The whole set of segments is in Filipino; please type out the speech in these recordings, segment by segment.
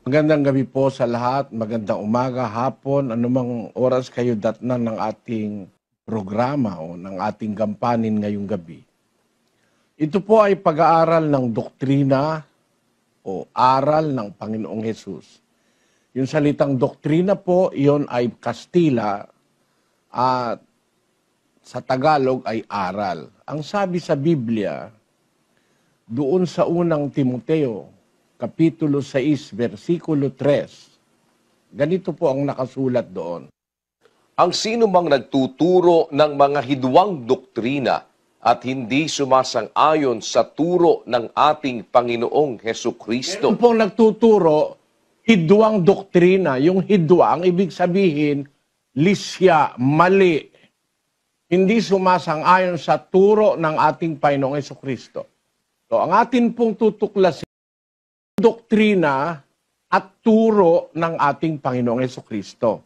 Magandang gabi po sa lahat, magandang umaga, hapon, anumang oras kayo datnan ng ating programa o ng ating gampanin ngayong gabi. Ito po ay pag-aaral ng doktrina o aral ng Panginoong Hesus. Yung salitang doktrina po, iyon ay Kastila at sa Tagalog ay aral. Ang sabi sa Biblia, doon sa unang Timoteo, Kapitulo 6, versikulo 3. Ganito po ang nakasulat doon. Ang sino mang nagtuturo ng mga hidwang doktrina at hindi sumasang-ayon sa turo ng ating Panginoong Hesukristo. Ito pong nagtuturo, hidwang doktrina. Yung hidwa, ang ibig sabihin, lisya, mali. Hindi sumasang-ayon sa turo ng ating Panginoong Hesukristo. So, ang atin pong tutuklasin, doktrina at turo ng ating Panginoong Hesukristo.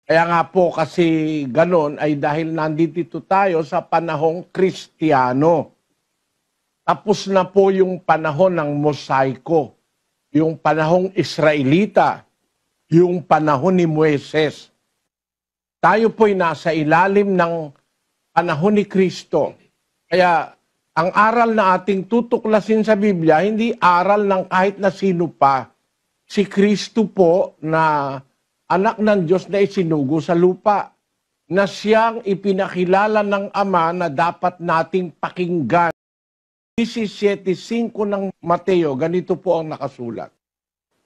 Kaya nga po kasi ganon ay dahil nandito tayo sa panahong Kristiyano. Tapos na po yung panahon ng Mosaiko, yung panahong Israelita, yung panahon ni Moises. Tayo po'y nasa ilalim ng panahon ni Kristo. Kaya ang aral na ating tutuklasin sa Biblia, hindi aral ng kahit na sino pa. Si Kristo po na anak ng Diyos na isinugo sa lupa, na siyang ipinakilala ng Ama na dapat nating pakinggan. 17:5 ng Mateo, ganito po ang nakasulat.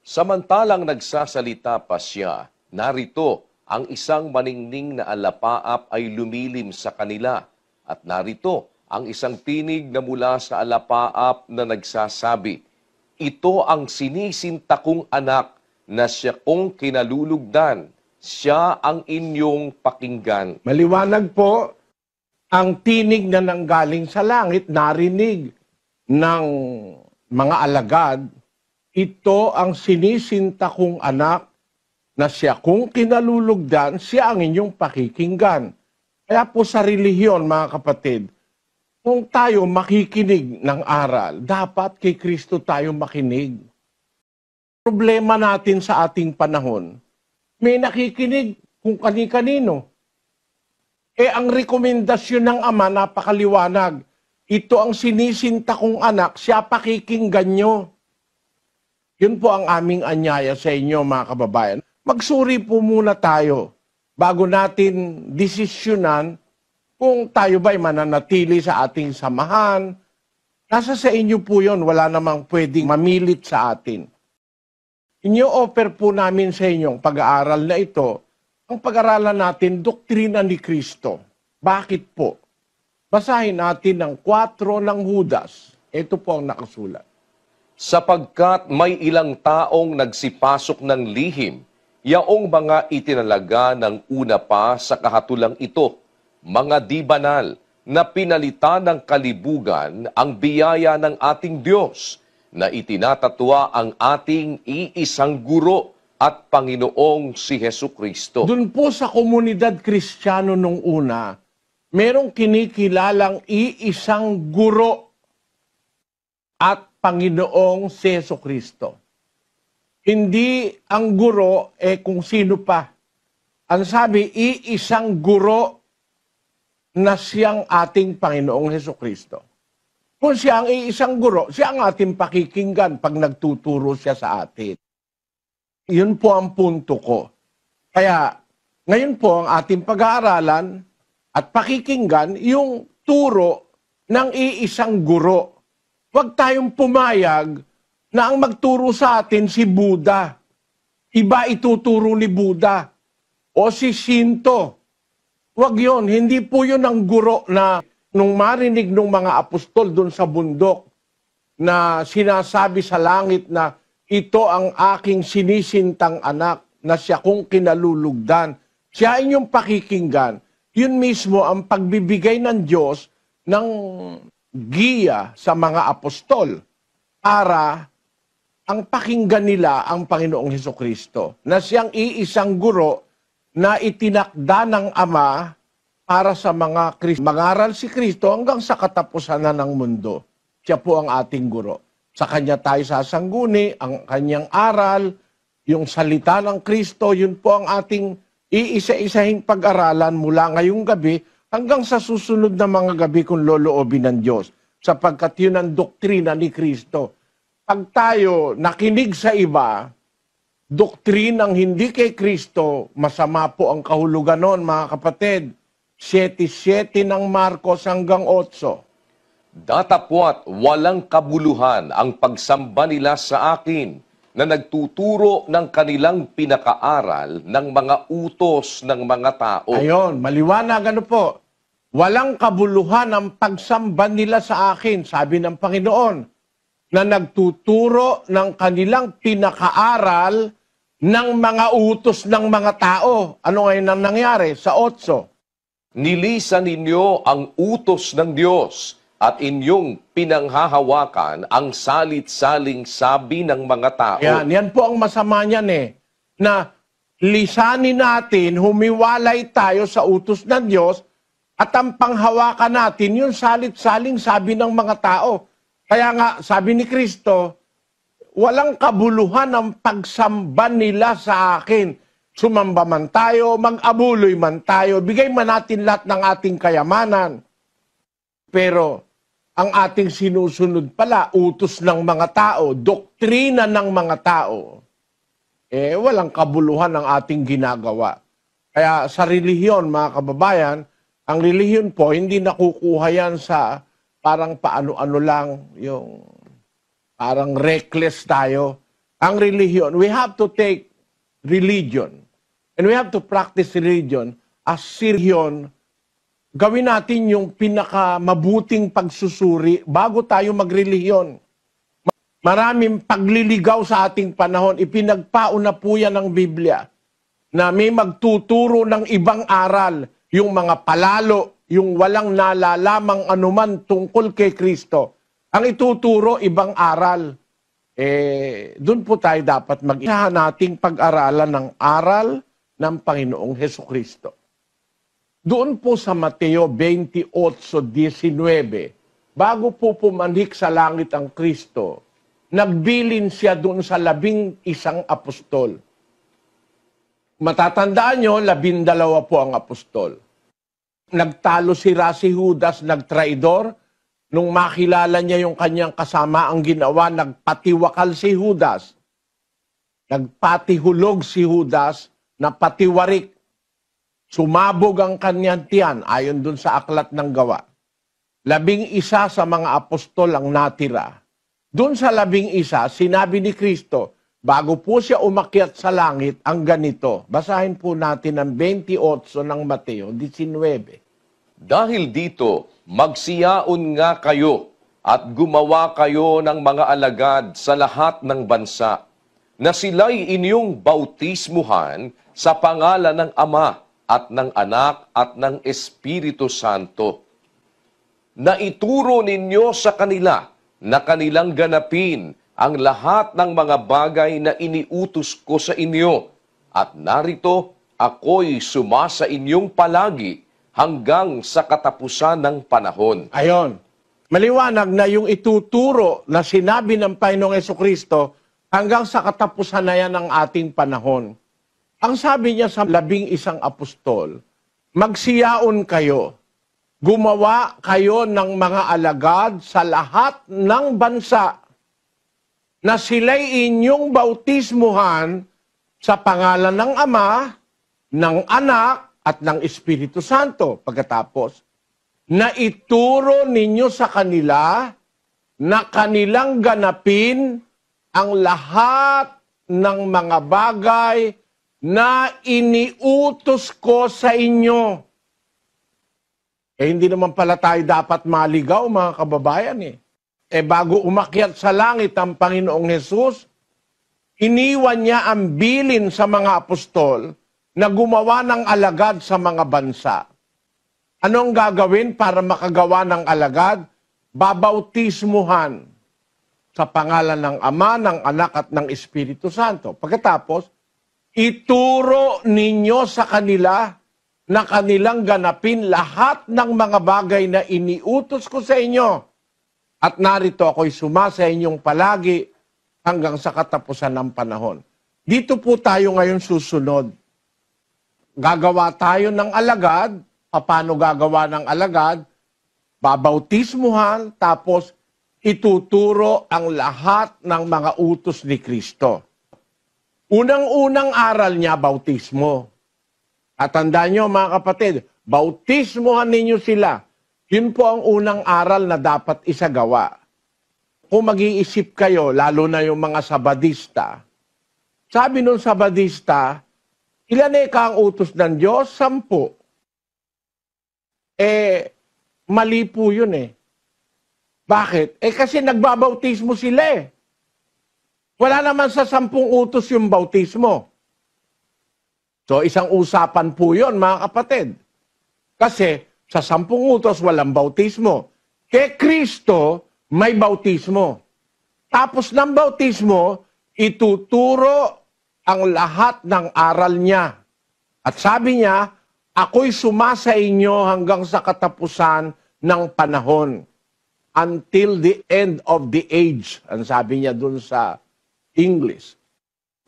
Samantalang nagsasalita pa siya, narito ang isang maningning na alapaap ay lumilim sa kanila, at narito ang isang tinig na mula sa alapaap na nagsasabi, ito ang sinisinta kong anak na siya kong kinalulugdan, siya ang inyong pakinggan. Maliwanag po, ang tinig na nanggaling sa langit, narinig ng mga alagad, ito ang sinisinta kong anak na siya kong kinalulugdan, siya ang inyong pakikinggan. Kaya po sa relihiyon, mga kapatid, kung tayo makikinig ng aral, dapat kay Kristo tayo makinig. Problema natin sa ating panahon, may nakikinig kung kani-kanino. Ang rekomendasyon ng Ama, napakaliwanag. Ito ang sinisinta kong anak, siya pakikinggan nyo. Yun po ang aming anyaya sa inyo, mga kababayan. Magsuri po muna tayo bago natin desisyonan kung tayo ba'y mananatili sa ating samahan. Nasa sa inyo po yun, wala namang pwedeng mamilit sa atin. Inyo-offer po namin sa inyong pag-aaral na ito, ang pag-aaralan natin, doktrina ni Kristo. Bakit po? Basahin natin ang 4 ng Judas. Ito po ang nakasulat. Sapagkat may ilang taong nagsipasok ng lihim, yaong mga itinalaga ng una pa sa kahatulang ito, mga di banal na pinalitan ng kalibugan ang biyaya ng ating Diyos na itinatatwa ang ating iisang guro at Panginoong si Hesukristo. Doon po sa komunidad Kristiyano nung una, merong kinikilalang iisang guro at Panginoong si Hesukristo. Hindi ang guro kung sino pa. Ang sabi, iisang guro na siyang ating Panginoong Hesukristo. Kung siya ang iisang guro, siya ang ating pakikinggan pag nagtuturo siya sa atin. Yun po ang punto ko. Kaya, ngayon po ang ating pag-aaralan at pakikinggan yung turo ng iisang guro. Huwag tayong pumayag na ang magturo sa atin si Buddha. Iba ituturo ni Buddha o si Shinto. Huwag yun, hindi po yun ang guro na nung marinig ng mga apostol doon sa bundok na sinasabi sa langit na ito ang aking sinisintang anak na siya kong kinalulugdan. Siya inyong pakikinggan. Yun mismo ang pagbibigay ng Diyos ng giya sa mga apostol para ang pakinggan nila ang Panginoong Hesukristo na siyang iisang guro na itinakda ng Ama para sa mga Kristo. Mangaral si Kristo hanggang sa katapusan na ng mundo. Siya po ang ating guro. Sa Kanya tayo sasangguni, ang Kanyang aral yung salita ng Kristo, yun po ang ating iisa-isahing pag-aralan mula ngayong gabi hanggang sa susunod na mga gabi kung loloobin ng Diyos. Sapagkat yun ang doktrina ni Kristo. Pag tayo nakinig sa iba, doktrinang hindi kay Kristo, masama po ang kahulugan nun, mga kapatid. 7:7 ng Marcos hanggang 8. Datapwat walang kabuluhan ang pagsamba nila sa akin na nagtuturo ng kanilang pinakaaral ng mga utos ng mga tao. Ayon, maliwanag ano po. Walang kabuluhan ang pagsamba nila sa akin, sabi ng Panginoon, na nagtuturo ng kanilang pinakaaral ng mga utos ng mga tao. Ano ngayon ang nangyari sa 8? Nilisan ninyo ang utos ng Diyos at inyong pinanghahawakan ang salit-saling sabi ng mga tao. Yan po ang masama niyan na lisanin natin, humiwalay tayo sa utos ng Diyos at ang panghawakan natin yung salit-saling sabi ng mga tao. Kaya nga, sabi ni Kristo, walang kabuluhan ang pagsamba nila sa akin. Sumamba man tayo, mag-abuloy man tayo, bigay man natin lahat ng ating kayamanan. Pero ang ating sinusunod pala, utos ng mga tao, doktrina ng mga tao, walang kabuluhan ang ating ginagawa. Kaya sa relihiyon, mga kababayan, ang relihiyon po, hindi nakukuha yan sa parang paano-ano lang, yung parang reckless tayo. Ang relihiyon, we have to take religion and we have to practice religion as religion. Gawin natin yung pinakamabuting pagsusuri bago tayo magrelihiyon. Maraming pagliligaw sa ating panahon, ipinagpauna po yan ng Biblia na may magtuturo ng ibang aral, yung mga palalo, yung walang nalalamang anuman tungkol kay Kristo. Ang ituturo, ibang aral. Doon po tayo dapat mag-isa nating pag-aralan ng aral ng Panginoong Hesukristo. Doon po sa Mateo 28:19, bago po pumanhik sa langit ang Kristo, nagbilin siya doon sa 11 apostol. Matatandaan nyo, 12 po ang apostol. Nagtalo si Judas, nagtraidor. Nung makilala niya yung kanyang kasama ang ginawa, nagpatiwakal si Judas. Nagpatihulog si Judas na patiwarik. Sumabog ang kanyang tiyan ayon dun sa aklat ng gawa. 11 sa mga apostol ang natira. Doon sa 11, sinabi ni Kristo, bago po siya umakyat sa langit, ang ganito. Basahin po natin ang 28 ng Mateo 19. Dahil dito, magsiyaon nga kayo at gumawa kayo ng mga alagad sa lahat ng bansa, na sila'y inyong bautismuhan sa pangalan ng Ama at ng Anak at ng Espiritu Santo. Na ituro ninyo sa kanila na kanilang ganapin ang lahat ng mga bagay na iniutos ko sa inyo, at narito ako'y sumasa inyong palagi hanggang sa katapusan ng panahon. Ayon. Maliwanag na yung ituturo na sinabi ng Panginoong Hesukristo hanggang sa katapusan na yan ng ating panahon. Ang sabi niya sa 11 apostol, magsiyaon kayo, gumawa kayo ng mga alagad sa lahat ng bansa, na sila'y inyong bautismuhan sa pangalan ng Ama, ng Anak, at ng Espiritu Santo. Pagkatapos, na ituro ninyo sa kanila na kanilang ganapin ang lahat ng mga bagay na iniutos ko sa inyo. Hindi naman pala tayo dapat maligaw, mga kababayan. Bago umakyat sa langit ang Panginoong Hesus, iniwan niya ang bilin sa mga apostol na gumawa ng alagad sa mga bansa. Anong gagawin para makagawa ng alagad? Babautismuhan sa pangalan ng Ama, ng Anak at ng Espiritu Santo. Pagkatapos, ituro ninyo sa kanila na kanilang ganapin lahat ng mga bagay na iniutos ko sa inyo. At narito ako'y sumasa inyong palagi hanggang sa katapusan ng panahon. Dito po tayo ngayon susunod. Gagawa tayo ng alagad. Paano gagawa ng alagad? Babautismuhan, tapos ituturo ang lahat ng mga utos ni Kristo. Unang-unang aral niya, bautismo. At tandaan nyo mga kapatid, bautismuhan ninyo sila. Yun po ang unang aral na dapat isagawa. Kung mag-iisip kayo, lalo na yung mga Sabadista, sabi nung Sabadista, ilan ang utos ng Diyos? 10. Mali po yun eh. Bakit? Kasi nagbabautismo sila eh. Wala naman sa 10 utos yung bautismo. So, isang usapan po yun, mga kapatid. Kasi, sa 10 utos, walang bautismo. Kay Kristo, may bautismo. Tapos ng bautismo, ituturo ang lahat ng aral niya. At sabi niya, ako'y sumasa inyo hanggang sa katapusan ng panahon. Until the end of the age. Ang sabi niya dun sa English.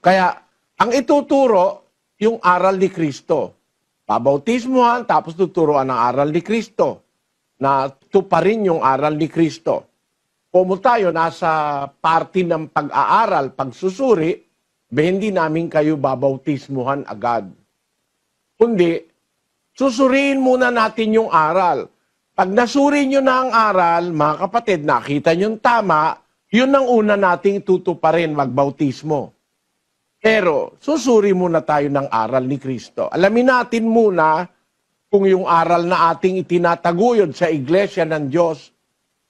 Kaya, ang ituturo, yung aral ni Kristo. Pabautismuhan, tapos tuturuan ang aral ni Kristo. Na tuparin yung aral ni Kristo. Kung tayo nasa party ng pag-aaral, pagsusuri, hindi namin kayo babautismuhan agad. Kundi, susuriin muna natin yung aral. Pag nasuri nyo na ang aral, mga kapatid, nakita nyo tama, yun ang una nating tutuparin, magbautismo. Pero, susuri muna tayo ng aral ni Kristo. Alamin natin muna kung yung aral na ating itinataguyod sa Iglesia ng Diyos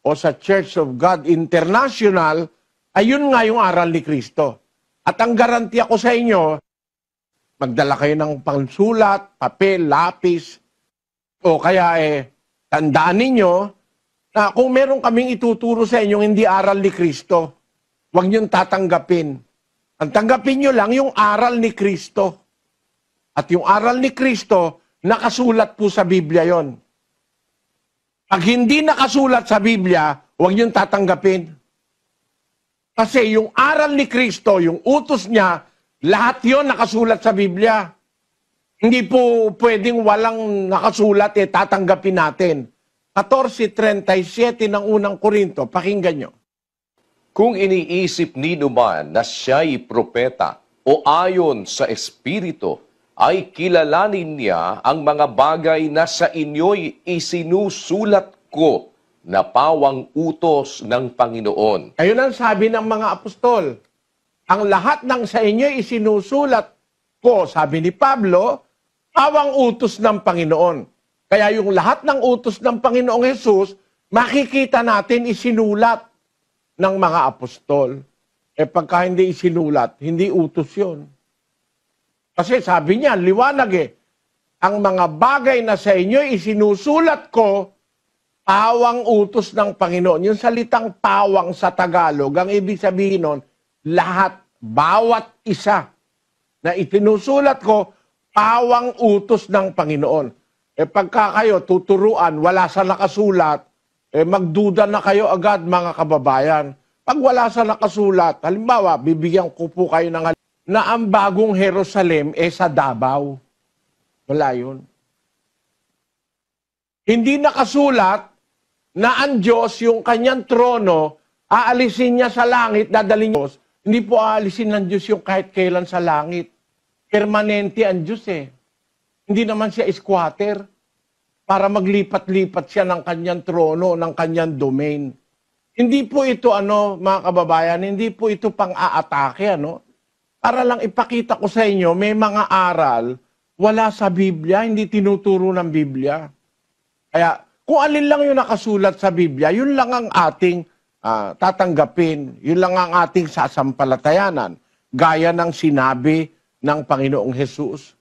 o sa Church of God International, ayun nga yung aral ni Kristo. At ang garantiya ko sa inyo, magdala kayo ng pangsulat, papel, lapis, o kaya tandaan ninyo na kung meron kaming ituturo sa inyo hindi aral ni Kristo, huwag niyong tatanggapin. Ang tanggapin niyo lang yung aral ni Kristo. At yung aral ni Kristo, nakasulat po sa Biblia yon. Pag hindi nakasulat sa Biblia, huwag niyong tatanggapin. Kasi yung aral ni Kristo, yung utos niya, lahat yon nakasulat sa Biblia. Hindi po pwedeng walang nakasulat, tatanggapin natin. 14:37 ng unang Korinto, pakinggan nyo. Kung iniisip ni man na siya'y propeta o ayon sa Espiritu, ay kilalanin niya ang mga bagay na sa inyo'y isinusulat ko na pawang utos ng Panginoon. Ayun ang sabi ng mga apostol. Ang lahat ng sa inyo'y isinusulat ko, sabi ni Pablo, pawang utos ng Panginoon. Kaya yung lahat ng utos ng Panginoong Hesus, makikita natin isinulat ng mga apostol. Pagka hindi isinulat, hindi utos yun. Kasi sabi niya, liwanag ang mga bagay na sa inyo isinusulat ko, pawang utos ng Panginoon. Yung salitang pawang sa Tagalog, ang ibig sabihin nun, lahat, bawat isa na itinusulat ko, pawang utos ng Panginoon. Pagka kayo tuturuan, wala sa nakasulat, magduda na kayo agad mga kababayan. Pag wala sa nakasulat, halimbawa, bibigyan ko po kayo ng na ang bagong Jerusalem sa Davao. Wala yun. Hindi nakasulat na ang Diyos, yung kanyang trono, aalisin niya sa langit, dadalhin Diyos. Hindi po aalisin ng Diyos yung kahit kailan sa langit. Permanente ang Diyos Hindi naman siya squatter para maglipat-lipat siya ng kanyang trono, ng kanyang domain. Hindi po ito, mga kababayan, hindi po ito pang-aatake, Para lang ipakita ko sa inyo, may mga aral, wala sa Biblia, hindi tinuturo ng Biblia. Kaya, kung alin lang yung nakasulat sa Biblia, yun lang ang ating tatanggapin, yun lang ang ating sasampalatayanan. Gaya ng sinabi ng Panginoong Hesus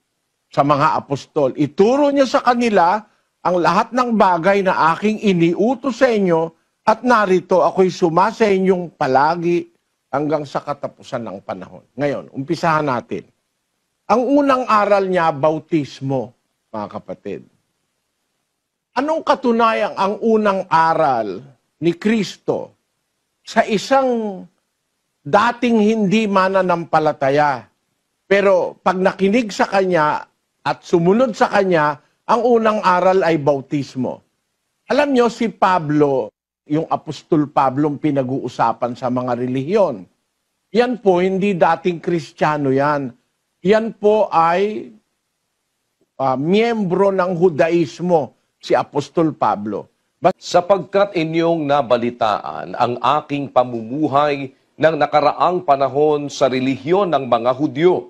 sa mga apostol. Ituro niyo sa kanila ang lahat ng bagay na aking iniutos sa inyo at narito ako'y sumasa inyong palagi hanggang sa katapusan ng panahon. Ngayon, umpisahan natin. Ang unang aral niya, bautismo, mga kapatid. Anong katunayan ang unang aral ni Kristo sa isang dating hindi mananampalataya Pero pag nakinig sa kanya at sumunod sa kanya, ang unang aral ay bautismo. Alam nyo, si Pablo, yung Apostol Pablo, pinag-uusapan sa mga relihiyon. Yan po, hindi dating Kristiyano yan. Yan po ay miyembro ng Judaismo, si Apostol Pablo. Sapagkat inyong nabalitaan ang aking pamumuhay ng nakaraang panahon sa relihiyon ng mga Hudyo,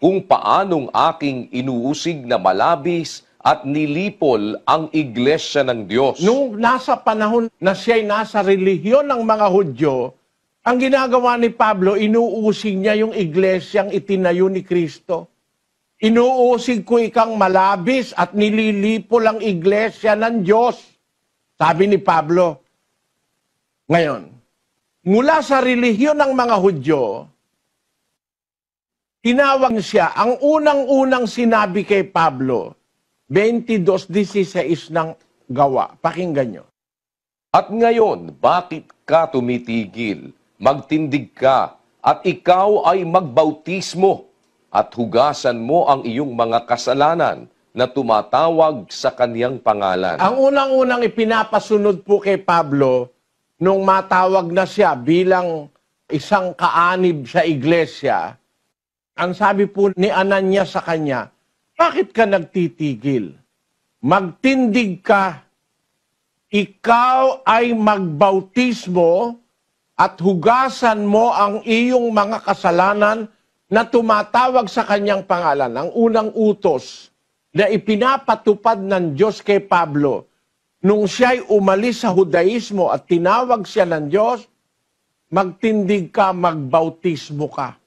kung paanong aking inuusig na malabis at nilipol ang iglesia ng Diyos. Nung nasa panahon na siya'y nasa relihiyon ng mga Hudyo, ang ginagawa ni Pablo, inuusig niya yung iglesyang itinayo ni Kristo. Inuusig ko ikang malabis at nililipol ang iglesia ng Diyos. Sabi ni Pablo. Ngayon, mula sa relihiyon ng mga Hudyo, tinawag siya, ang unang-unang sinabi kay Pablo, 22:16 ng Gawa. Pakinggan nyo. At ngayon, bakit ka tumitigil? Magtindig ka, at ikaw ay magbautismo, at hugasan mo ang iyong mga kasalanan na tumatawag sa kaniyang pangalan. Ang unang-unang ipinapasunod po kay Pablo, nung matawag na siya bilang isang kaanib sa iglesia, ang sabi po ni Ananias sa kanya, bakit ka nagtitigil? Magtindig ka, ikaw ay magbautismo at hugasan mo ang iyong mga kasalanan na tumatawag sa kanyang pangalan. Ang unang utos na ipinapatupad ng Diyos kay Pablo, nung siya'y umalis sa Judaismo at tinawag siya ng Diyos, magtindig ka, magbautismo ka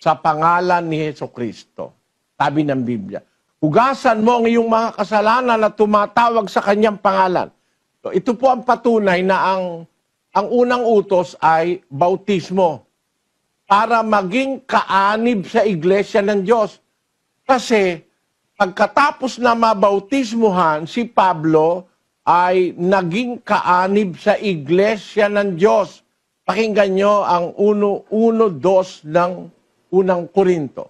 sa pangalan ni Jesucristo. Sabi ng Biblia, hugasan mo ang iyong mga kasalanan na tumatawag sa kanyang pangalan. So, ito po ang patunay na ang unang utos ay bautismo para maging kaanib sa iglesia ng Diyos. Kasi pagkatapos na mabautismuhan, si Pablo ay naging kaanib sa iglesia ng Diyos. Pakinggan nyo ang 1:2 ng unang Korinto.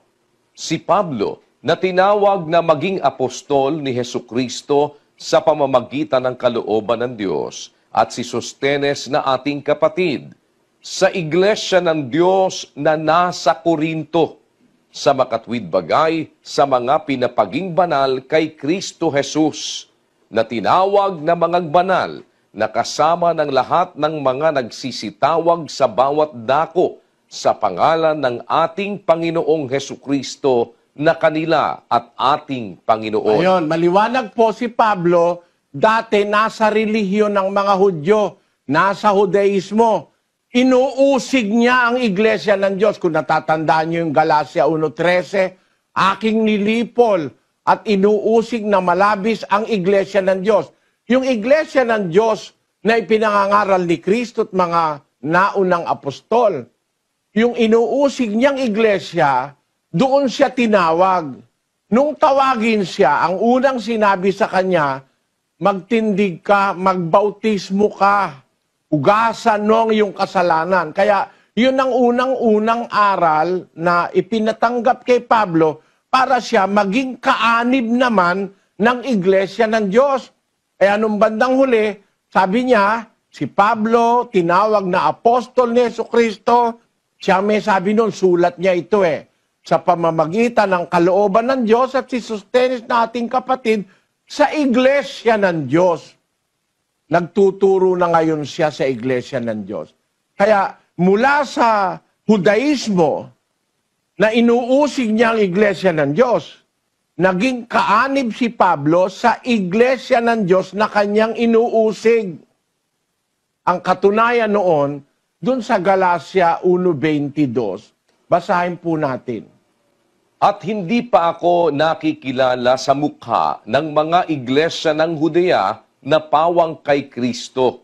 Si Pablo, na tinawag na maging apostol ni Hesukristo sa pamamagitan ng kalooban ng Diyos, at si Sostenes na ating kapatid, sa iglesia ng Diyos na nasa Korinto, sa makatwid bagay sa mga pinapaging banal kay Kristo Jesus, na tinawag na mga banal, na kasama ng lahat ng mga nagsisitawag sa bawat dako sa pangalan ng ating Panginoong Hesukristo na kanila at ating Panginoon. Ayun, maliwanag po si Pablo, dati nasa relihiyon ng mga Hudyo, nasa Judaismo. Inuusig niya ang iglesia ng Diyos. Kung natatandaan niyo yung Galacia 1:13, aking nilipol at inuusig na malabis ang iglesia ng Diyos. Yung iglesia ng Diyos na ipinangangaral ni Kristo at mga naunang apostol, yung inuusig niyang iglesia, doon siya tinawag. Nung tawagin siya, ang unang sinabi sa kanya, magtindig ka, magbautismo ka, hugasan mo ang iyong kasalanan. Kaya yun ang unang-unang aral na ipinatanggap kay Pablo para siya maging kaanib naman ng iglesia ng Diyos. Kaya nung bandang huli, sabi niya, si Pablo, tinawag na apostol ni Jesucristo, siya may sabi noon, sulat niya ito sa pamamagitan ng kalooban ng Diyos at si Sostenes na ating kapatid sa iglesia ng Diyos. Nagtuturo na ngayon siya sa iglesia ng Diyos. Kaya mula sa Judaismo na inuusig niya ang iglesia ng Diyos, naging kaanib si Pablo sa iglesia ng Diyos na kanyang inuusig. Ang katunayan noon, dun sa Galacia 1:22, basahin po natin. At hindi pa ako nakikilala sa mukha ng mga iglesia ng Judea na pawang kay Kristo,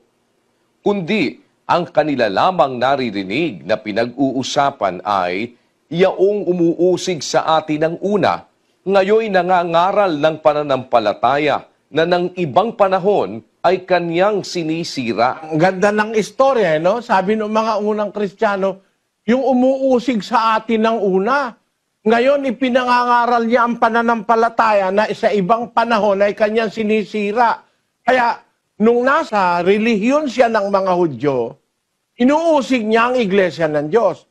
kundi ang kanila lamang naririnig na pinag-uusapan ay yaong umuusig sa atin ng una, ngayoy nangangaral ng pananampalataya na ng ibang panahon ay kanyang sinisira. Ang ganda ng istorya, no? Sabi ng mga unang Kristiyano, yung umuusig sa atin ng una, Ngayon, ipinangangaral niya ang pananampalataya na sa ibang panahon ay kanyang sinisira. Kaya, nung nasa relihiyon siya ng mga Hudyo, inuusig niya ang iglesia ng Diyos.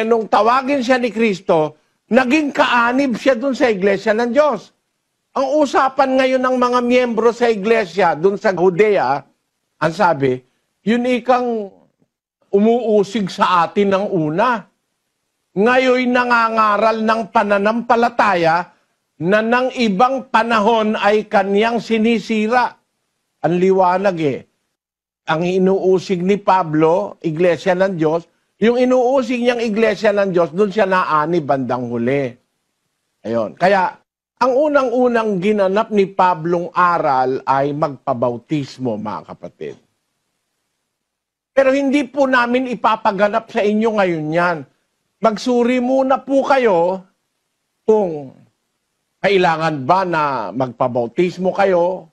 Nung tawagin siya ni Kristo, naging kaanib siya dun sa iglesia ng Diyos. Ang usapan ngayon ng mga miyembro sa iglesia dun sa Judea, ang sabi, yun ikang umuusig sa atin ng una. Ngayon nangangaral ng pananampalataya na ng ibang panahon ay kanyang sinisira. Ang liwanag Ang inuusig ni Pablo, iglesia ng Diyos, yung inuusig niyang iglesia ng Diyos, doon siya naani bandang huli. Ayun. Kaya, ang unang-unang ginanap ni Pablong aral ay magpabautismo, mga kapatid. Pero hindi po namin ipapaganap sa inyo ngayon yan. Magsuri muna po kayo kung kailangan ba na magpabautismo kayo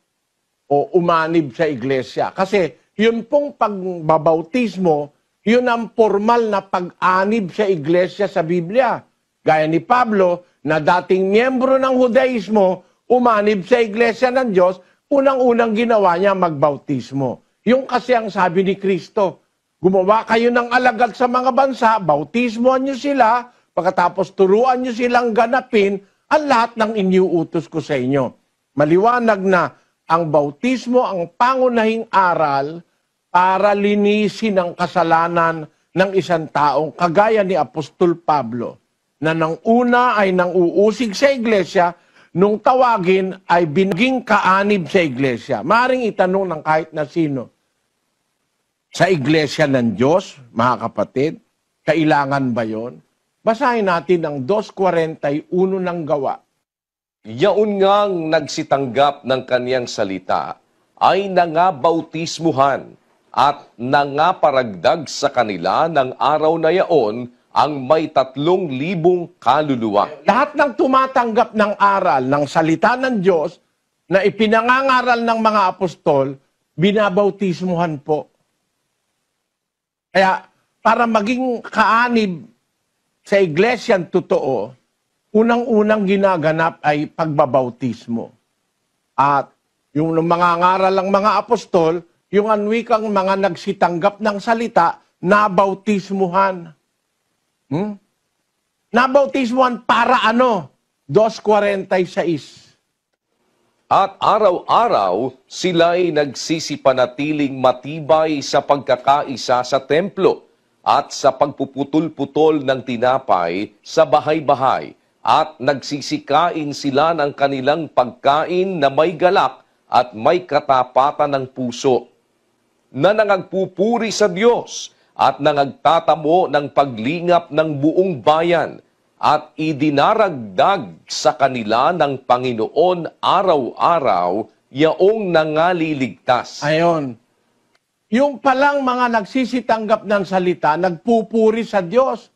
o umanib sa iglesia. Kasi yun pong pagbabautismo, yun ang formal na pag-anib sa iglesia sa Biblia. Gaya ni Pablo, na dating miyembro ng Judaismo, umanib sa iglesia ng Diyos, unang-unang ginawa niya magbautismo. Yung kasi ang sabi ni Kristo, gumawa kayo ng alagad sa mga bansa, bautismoan nyo sila, pagkatapos turuan nyo silang ganapin ang lahat ng iniuutos ko sa inyo. Maliwanag na ang bautismo ang pangunahing aral para linisin ang kasalanan ng isang taong kagaya ni Apostol Pablo, na nang una ay nang uusig sa iglesia, nung tawagin ay binaging kaanib sa iglesia. Maring itanong ng kahit na sino, sa iglesia ng Diyos, mga kapatid, kailangan ba yon? Basahin natin ang 2:41 ng Gawa. Yaon ngang nagsitanggap ng kaniyang salita ay nangabautismuhan at nangaparagdag sa kanila ng araw na yaon ang may 3,000 kaluluwa. Lahat ng tumatanggap ng aral, ng salita ng Diyos, na ipinangangaral ng mga apostol, binabautismuhan po. Kaya, para maging kaanib sa iglesyang totoo, unang-unang ginaganap ay pagbabautismo. At yung mga ngaral ng mga apostol, yung anwikang mga nagsitanggap ng salita, nabautismuhan. Nabautismuhan para ano? 2:46. At araw-araw sila'y nagsisipanatiling matibay sa pagkakaisa sa templo at sa pagpuputol-putol ng tinapay sa bahay-bahay at nagsisikain sila ng kanilang pagkain na may galak at may katapatan ng puso, na nangagpupuri sa Diyos at nangagtatamo ng paglingap ng buong bayan at idinaragdag sa kanila ng Panginoon araw-araw yaong nangaliligtas. Ayon. Yung palang mga nagsisitanggap ng salita, nagpupuri sa Diyos.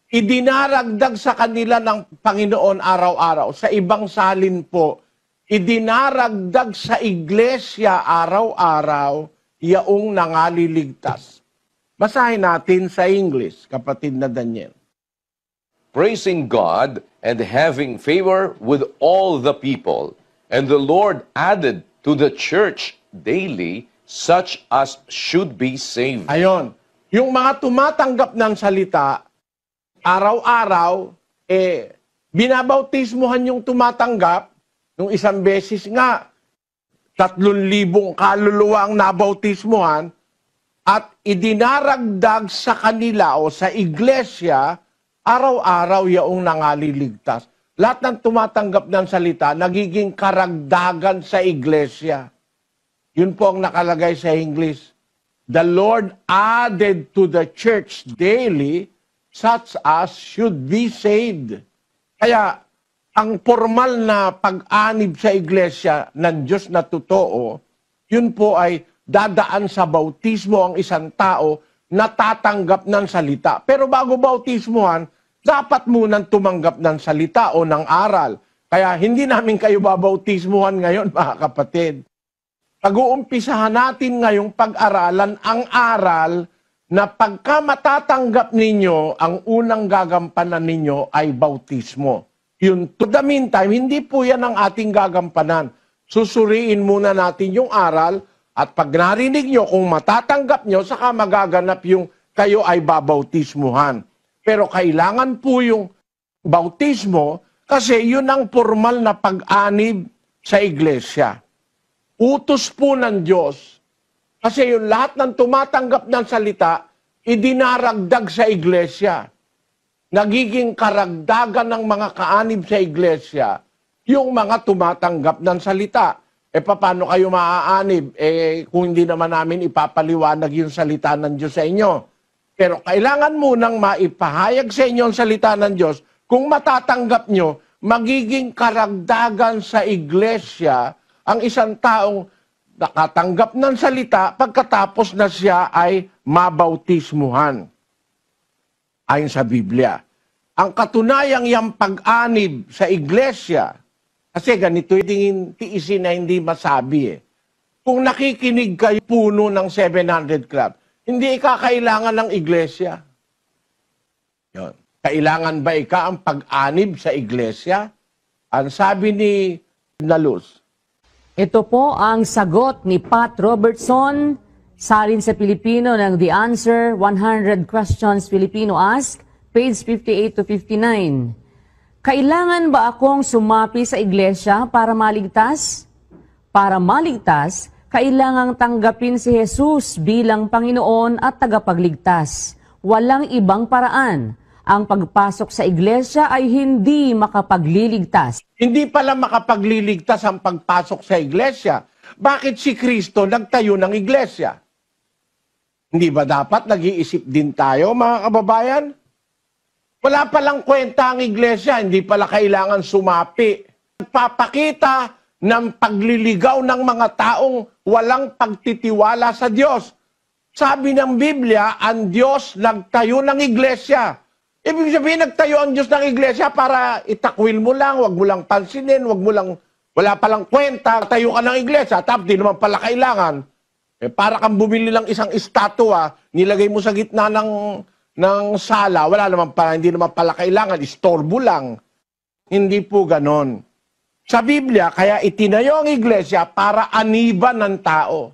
Idinaragdag sa kanila ng Panginoon araw-araw. Sa ibang salin po, idinaragdag sa iglesia araw-araw yaong nangaliligtas. Basahin natin sa English, kapatid na Daniel. Praising God and having favor with all the people. And the Lord added to the church daily such as should be saved. Ayon. Yung mga tumatanggap ng salita, araw-araw, binabautismuhan yung tumatanggap. Nung isang beses nga, 3,000 kaluluwa ang nabautismuhan at idinaragdag sa kanila o sa iglesia, araw-araw yaong nangaliligtas. Lahat ng tumatanggap ng salita, nagiging karagdagan sa iglesia. Yun po ang nakalagay sa English. The Lord added to the church daily such as should be saved. Kaya, ang formal na pag-anib sa iglesia ng Diyos na totoo, yun po ay dadaan sa bautismo ang isang tao na tatanggap ng salita. Pero bago bautismuhan, dapat munang tumanggap ng salita o ng aral. Kaya hindi namin kayo babautismuhan ngayon, mga kapatid. Pag-uumpisahan natin ngayong pag-aralan ang aral na pagka matatanggap ninyo, ang unang gagampanan ninyo ay bautismo. Yun, to the meantime, hindi po yan ang ating gagampanan. Susuriin muna natin yung aral at pag narinig nyo, kung matatanggap nyo, saka magaganap yung kayo ay babautismuhan. Pero kailangan po yung bautismo kasi yun ang formal na pag-anib sa iglesia. Utos po ng Diyos kasi yung lahat ng tumatanggap ng salita, idinaragdag sa iglesia. Nagiging karagdagan ng mga kaanib sa iglesia yung mga tumatanggap ng salita. Paano kayo maaanib? Kung hindi naman namin ipapaliwanag yung salita ng Diyos sa inyo. Pero kailangan munang maipahayag sa inyo ang salita ng Diyos. Kung matatanggap nyo, magiging karagdagan sa iglesia ang isang taong nakatanggap ng salita pagkatapos na siya ay mabautismuhan. Ayon sa Biblia. Ang katunayang yung pag-anib sa iglesia, kasi ganito yung tiisin na hindi masabi Kung nakikinig kayo puno ng 700 Club, hindi kakailangan ng iglesia. Yun. Kailangan ba ang pag-anib sa iglesia? Ang sabi ni Naluz. Ito po ang sagot ni Pat Robertson, salin sa Pilipino ng The Answer, 100 Questions Filipino Ask, page 58 to 59. Kailangan ba akong sumapi sa iglesia para maligtas? Para maligtas, kailangang tanggapin si Jesus bilang Panginoon at tagapagligtas. Walang ibang paraan. Ang pagpasok sa iglesia ay hindi makapagliligtas. Hindi pala makapagliligtas ang pagpasok sa iglesia. Bakit si Kristo nagtayo ng iglesia? Hindi ba dapat nag-iisip din tayo, mga kababayan? Wala palang kwenta ang iglesia, hindi pala kailangan sumapi. Nagpapakita ng pagliligaw ng mga taong walang pagtitiwala sa Diyos. Sabi ng Biblia, ang Diyos nagtayo ng iglesia. Ibig sabihin, nagtayo ang Diyos ng iglesia para itakwil mo lang, wag mo lang pansinin, wala palang kwenta, tayo ka ng iglesia, tapos di naman pala kailangan. Para kang bumili lang isang estatwa, nilagay mo sa gitna ng sala, hindi naman pala kailangan, istorbo lang. Hindi po ganon. Sa Biblia, kaya itinayo ang iglesia para aniban ng tao.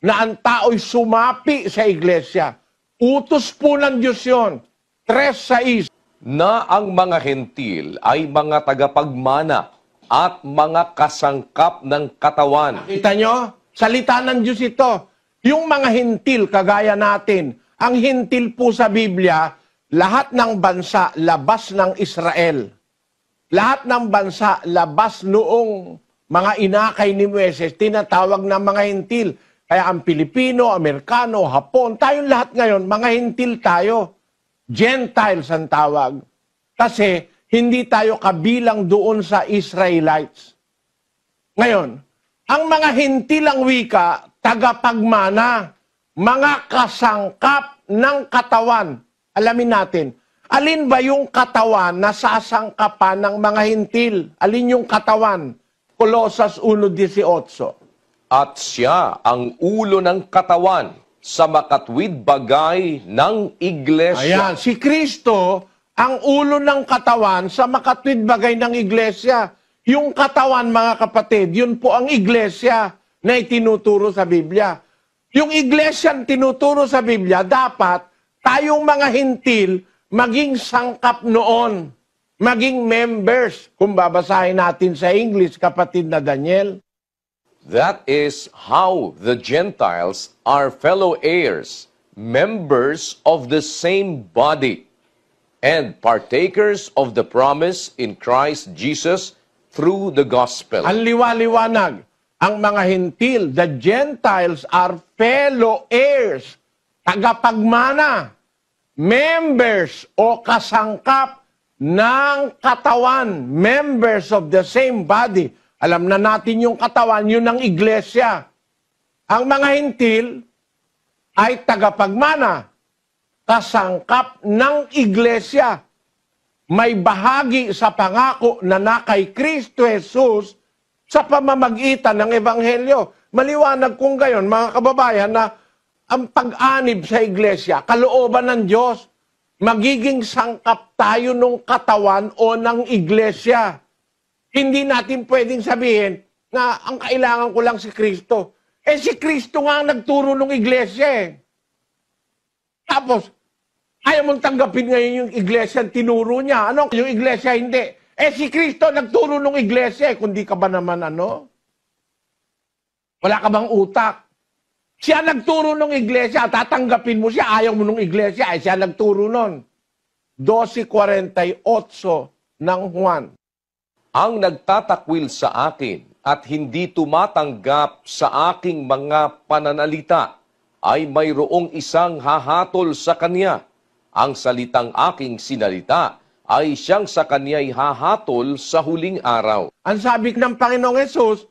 Na ang tao'y sumapi sa iglesia. Utos po ng Diyos yun. 3:6. Na ang mga hentil ay mga tagapagmana at mga kasangkap ng katawan. Kita nyo? Salita ng Diyos ito. Yung mga hentil, kagaya natin, ang hentil po sa Biblia, lahat ng bansa labas ng Israel. Lahat ng bansa labas noong mga inakay ni Moises, tinatawag na mga hentil. Kaya ang Pilipino, Amerikano, Hapon, tayong lahat ngayon, mga hentil tayo. Gentiles ang tawag. Kasi hindi tayo kabilang doon sa Israelites. Ngayon, ang mga hentil ang wika, tagapagmana, mga kasangkap ng katawan. Alamin natin, alin ba yung katawan na sasangkapan ng mga hentil? Alin yung katawan? Colosas 1:18. At siya ang ulo ng katawan sa makatwid bagay ng iglesia. Ayan, si Kristo ang ulo ng katawan sa makatwid bagay ng iglesia. Yung katawan, mga kapatid, yun po ang iglesia na itinuturo sa Biblia. Yung iglesia ang tinuturo sa Biblia, dapat tayong mga hentil maging sangkap noon, maging members. Kung babasahin natin sa English, kapatid na Daniel. That is how the Gentiles are fellow heirs, members of the same body, and partakers of the promise in Christ Jesus through the gospel. Ang liwaliwanag, ang mga hentil, the Gentiles are fellow heirs, tagapagmana, members o kasangkap ng katawan, members of the same body. Alam na natin yung katawan, yun ang iglesia. Ang mga hentil ay tagapagmana, kasangkap ng iglesia. May bahagi sa pangako na kay Kristo Jesus sa pamamagitan ng Ebanghelyo. Maliwanag kung gayon, mga kababayan, na ang pag-anib sa iglesia, kalooban ng Diyos. Magiging sangkap tayo ng katawan o ng iglesia. Hindi natin pwedeng sabihin na ang kailangan ko lang si Kristo. Eh si Kristo nga ang nagturo ng iglesia eh. Tapos, ayaw mong tanggapin ngayon yung iglesia ang tinuro niya. Ano? Yung iglesia hindi. Eh si Kristo nagturo ng iglesia eh. Kundi ka ba naman ano? Wala ka bang utak? Siya nagturo ng iglesia, tatanggapin mo siya, ayaw mo ng iglesia, ay siya nagturo nun. 12:48 ng Juan. Ang nagtatakwil sa akin at hindi tumatanggap sa aking mga pananalita ay mayroong isang hahatol sa kanya. Ang salitang aking sinalita ay siyang sa kanya'y hahatol sa huling araw. Ang sabi ng Panginoong Hesus,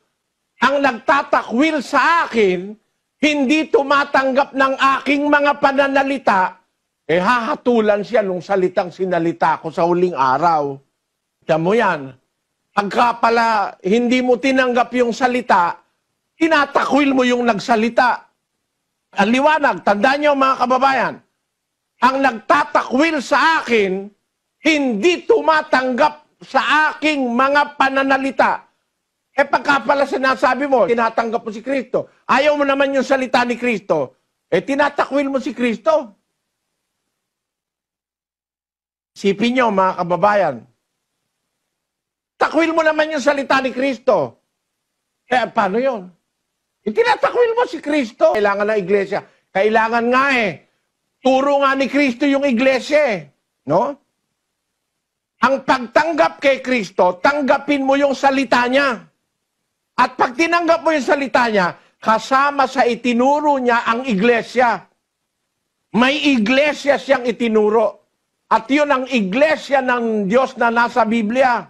ang nagtatakwil sa akin, hindi tumatanggap ng aking mga pananalita, eh hahatulan siya nung salitang sinalita ko sa huling araw. Tiyan mo yan. Pagka pala hindi mo tinanggap yung salita, tinatakwil mo yung nagsalita. Ang liwanag, tandaan niyo mga kababayan, ang nagtatakwil sa akin, hindi tumatanggap sa aking mga pananalita. Eh pagka pala sinasabi mo, tinatanggap mo si Kristo, ayaw mo naman yung salita ni Kristo, eh tinatakwil mo si Kristo. Sipin nyo mga kababayan, takwil mo naman yung salita ni Kristo. Eh paano yun? Eh, tinatakwil mo si Kristo. Kailangan ng iglesia. Kailangan nga eh. Turo nga ni Kristo yung iglesia eh. No? Ang pagtanggap kay Kristo, tanggapin mo yung salita niya. At pag tinanggap mo yung salita niya, kasama sa itinuro niya ang iglesia. May iglesia siyang itinuro. At yun ang iglesia ng Diyos na nasa Biblia.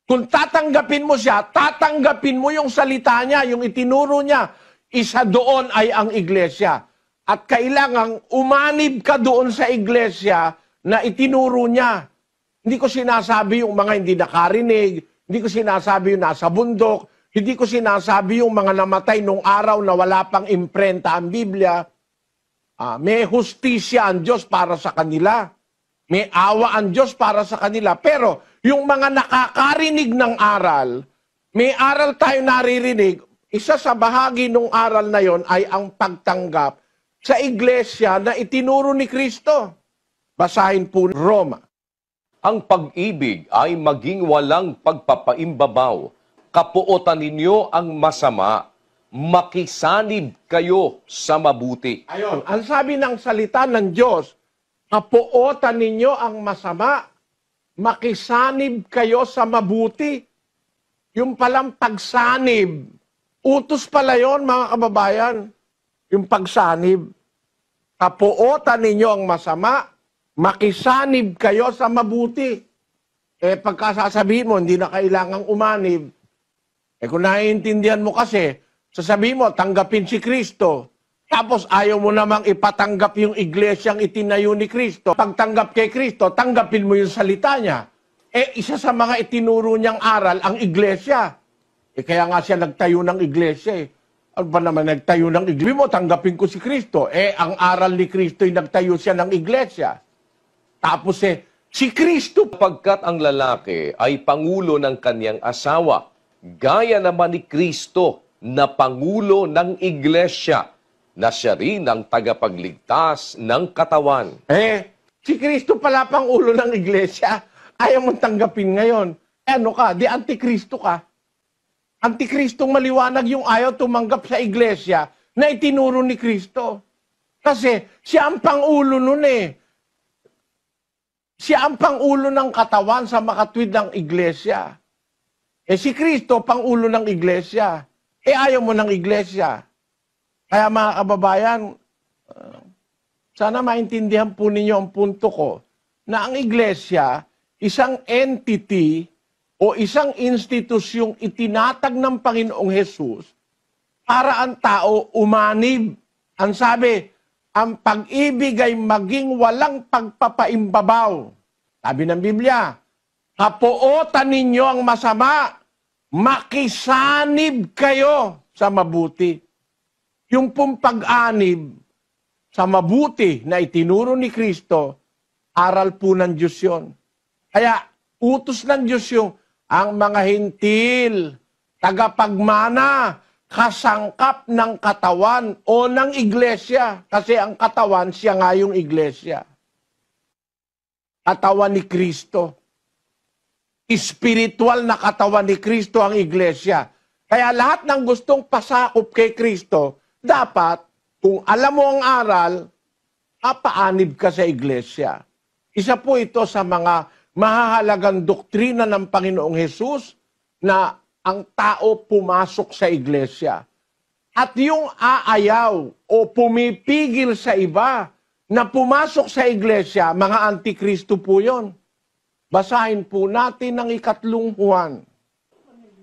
Kung tatanggapin mo siya, tatanggapin mo yung salita niya, yung itinuro niya. Isa doon ay ang iglesia. At kailangang umanib ka doon sa iglesia na itinuro niya. Hindi ko sinasabi yung mga hindi nakarinig, hindi ko sinasabi yung nasa bundok, hindi ko sinasabi yung mga namatay nung araw na wala pang imprenta ang Biblia. May hustisya ang Diyos para sa kanila. May awa ang Diyos para sa kanila. Pero yung mga nakakarinig ng aral, may aral tayo naririnig, isa sa bahagi ng aral na yon ay ang pagtanggap sa iglesia na itinuro ni Kristo. Basahin po Roma. Ang pag-ibig ay maging walang pagpapaimbabaw. Kapuotan ninyo ang masama, makisanib kayo sa mabuti. Ayon, ang sabi ng salita ng Diyos, kapuotan ninyo ang masama, makisanib kayo sa mabuti. Yung palang pagsanib, utos pala yon mga kababayan. Yung pagsanib, kapuotan ninyo ang masama, makisanib kayo sa mabuti. Eh pagkasasabihin mo, hindi na kailangang umanib. Eh kung naiintindihan mo kasi, sasabihin mo, tanggapin si Kristo. Tapos ayaw mo namang ipatanggap yung iglesyang itinayo ni Kristo. Pagtanggap kay Kristo, tanggapin mo yung salita niya. Eh isa sa mga itinuro niyang aral, ang iglesia. Eh kaya nga siya nagtayo ng iglesia eh. Ano ba naman nagtayo ng iglesia mo? Tanggapin ko si Kristo. Eh ang aral ni Kristo ay nagtayo siya ng iglesia. Tapos si Kristo. Pagkat ang lalaki ay pangulo ng kanyang asawa, gaya naman ni Kristo na pangulo ng iglesia, na siya rin ang tagapagligtas ng katawan. Si Kristo pala pangulo ng iglesia. Ayaw mong tanggapin ngayon. Ano ka? Di antikristo ka. Antikristong maliwanag yung ayaw tumanggap sa iglesia na itinuro ni Kristo. Kasi siya ang pangulo nun eh. Siya ang pangulo ng katawan sa makatwid ng iglesia. Si Kristo, pangulo ng iglesia. Ayaw mo ng iglesia. Kaya mga kababayan, sana maintindihan po ninyo ang punto ko na ang iglesia, isang entity o isang institusyong itinatag ng Panginoong Hesus para ang tao umanib. Ang sabi, ang pag-ibig ay maging walang pagpapaimbabaw. Sabi ng Biblia, kapuotan ninyo ang masama, makisanib kayo sa mabuti. Yung pong pag-anib sa mabuti na itinuro ni Kristo, aral po ng Diyos yun. Kaya utos ng Diyos yung ang mga hintil, tagapagmana, kasangkap ng katawan o ng iglesia. Kasi ang katawan, siya nga yung iglesia. Katawan ni Kristo. Spiritual na katawan ni Kristo ang iglesia. Kaya lahat ng gustong pasakop kay Kristo, dapat, kung alam mo ang aral, paanib ka sa iglesia. Isa po ito sa mga mahahalagang doktrina ng Panginoong Hesus na ang tao pumasok sa iglesia. At yung aayaw o pumipigil sa iba na pumasok sa iglesia, mga antikristo po yun. Basahin po natin ang 3 Juan.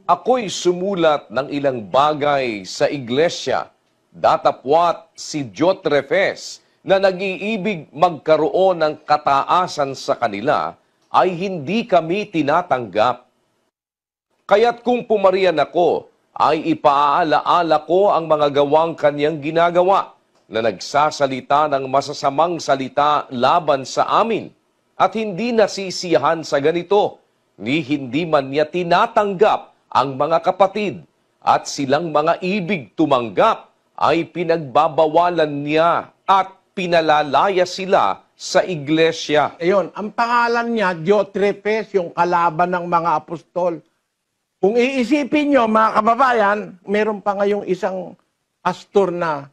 Ako'y sumulat ng ilang bagay sa iglesia, datapwat si Diotrephes na nag-iibig magkaroon ng kataasan sa kanila, ay hindi kami tinatanggap. Kaya't kung pumarian ako, ay ipaaalaala ko ang mga gawang kanyang ginagawa na nagsasalita ng masasamang salita laban sa amin at hindi nasisiyahan sa ganito, ni hindi man niya tinatanggap ang mga kapatid at silang mga ibig tumanggap ay pinagbabawalan niya at pinalalaya sila sa iglesia. Ayun, ang pangalan niya, Diotrephes, yung kalaban ng mga apostol. Kung iisipin nyo, mga kababayan, meron pa ngayong isang pastor na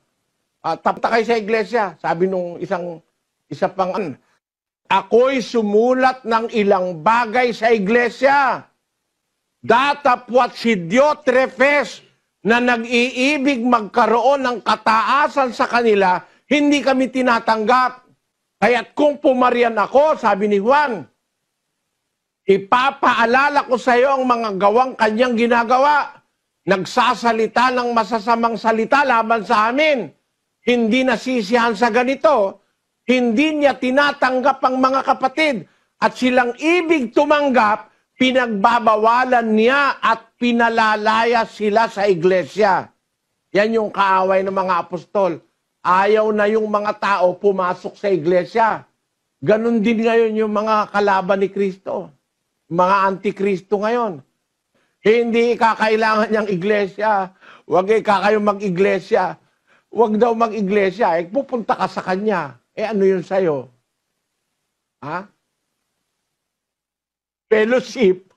tapta kayo sa iglesia. Sabi nung isa pang, ako'y sumulat ng ilang bagay sa iglesia. Datapwat si Diotrephes na nag-iibig magkaroon ng kataasan sa kanila, hindi kami tinatanggap. Kaya't kung pumarian ako, sabi ni Juan, ipapaalala ko sa iyo ang mga gawang kanyang ginagawa. Nagsasalita ng masasamang salita laban sa amin. Hindi nasisiyahan sa ganito. Hindi niya tinatanggap ang mga kapatid. At silang ibig tumanggap, pinagbabawalan niya at pinalalaya sila sa iglesia. Yan yung kaaway ng mga apostol. Ayaw na yung mga tao pumasok sa iglesia. Ganon din ngayon yung mga kalaban ni Kristo. Mga antikristo ngayon. Hindi kakailangan niyang iglesia. Huwag kayong mag-iglesia. Huwag daw mag-iglesia. Pupunta ka sa kanya. Ano yun sa'yo? Ha? Fellowship.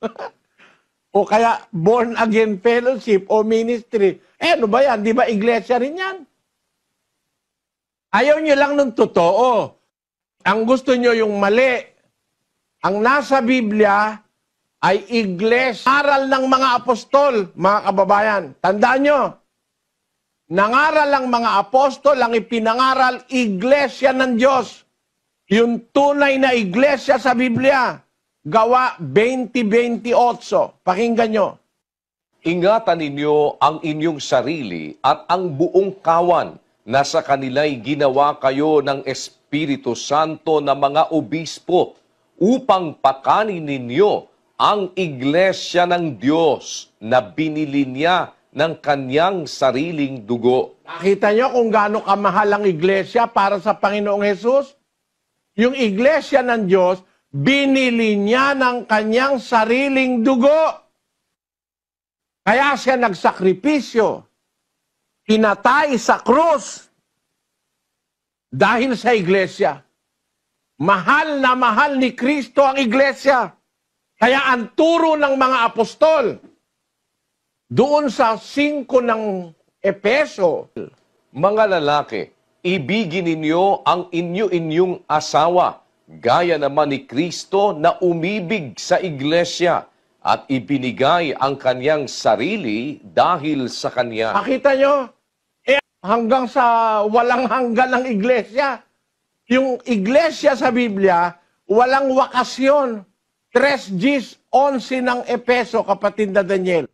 O kaya born again fellowship o ministry. Ano ba yan? Di ba iglesia rin yan? Ayaw nyo lang ng totoo. Ang gusto nyo yung mali. Ang nasa Biblia ay iglesia. Aral ng mga apostol, mga kababayan. Tandaan nyo, nangaral ang mga apostol, ang ipinangaral, iglesia ng Diyos. Yung tunay na iglesia sa Biblia. Gawa 20:28. Pakinggan nyo. Ingatan ninyo ang inyong sarili at ang buong kawan na sa kanila'y ginawa kayo ng Espiritu Santo na mga obispo upang pakanin ninyo ang iglesia ng Diyos na binili niya ng kanyang sariling dugo. Nakita nyo kung gaano kamahal ang iglesia para sa Panginoong Hesus? Yung iglesia ng Diyos, binili niya ng kanyang sariling dugo. Kaya siya nagsakripisyo, pinatay sa krus dahil sa iglesia. Mahal na mahal ni Kristo ang iglesia. Kaya ang turo ng mga apostol, doon sa 5 ng Epeso, Mga lalaki, ibigin ninyo ang inyo-inyong asawa, gaya naman ni Kristo na umibig sa iglesia at ibinigay ang kanyang sarili dahil sa kanya. makita nyo, hanggang sa walang hanggan ng iglesia. Yung iglesia sa Biblia, walang wakasyon. 3:11 ng Epeso, kapatid na Daniel.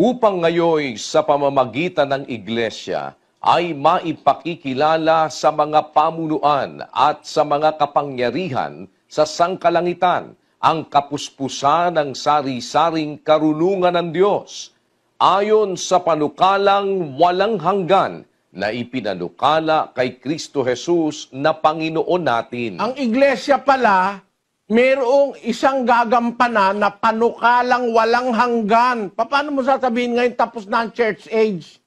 Upang ngayon sa pamamagitan ng iglesia ay maipakikilala sa mga pamunuan at sa mga kapangyarihan sa sangkalangitan ang kapuspusan ng sari-saring karunungan ng Diyos, ayon sa panukalang walang hanggan na ipinanukala kay Kristo Jesus na Panginoon natin. Ang iglesia pala, mayroong isang gagampanan na panukalang walang hanggan. Paano mo sasabihin ngayon tapos na ang church age?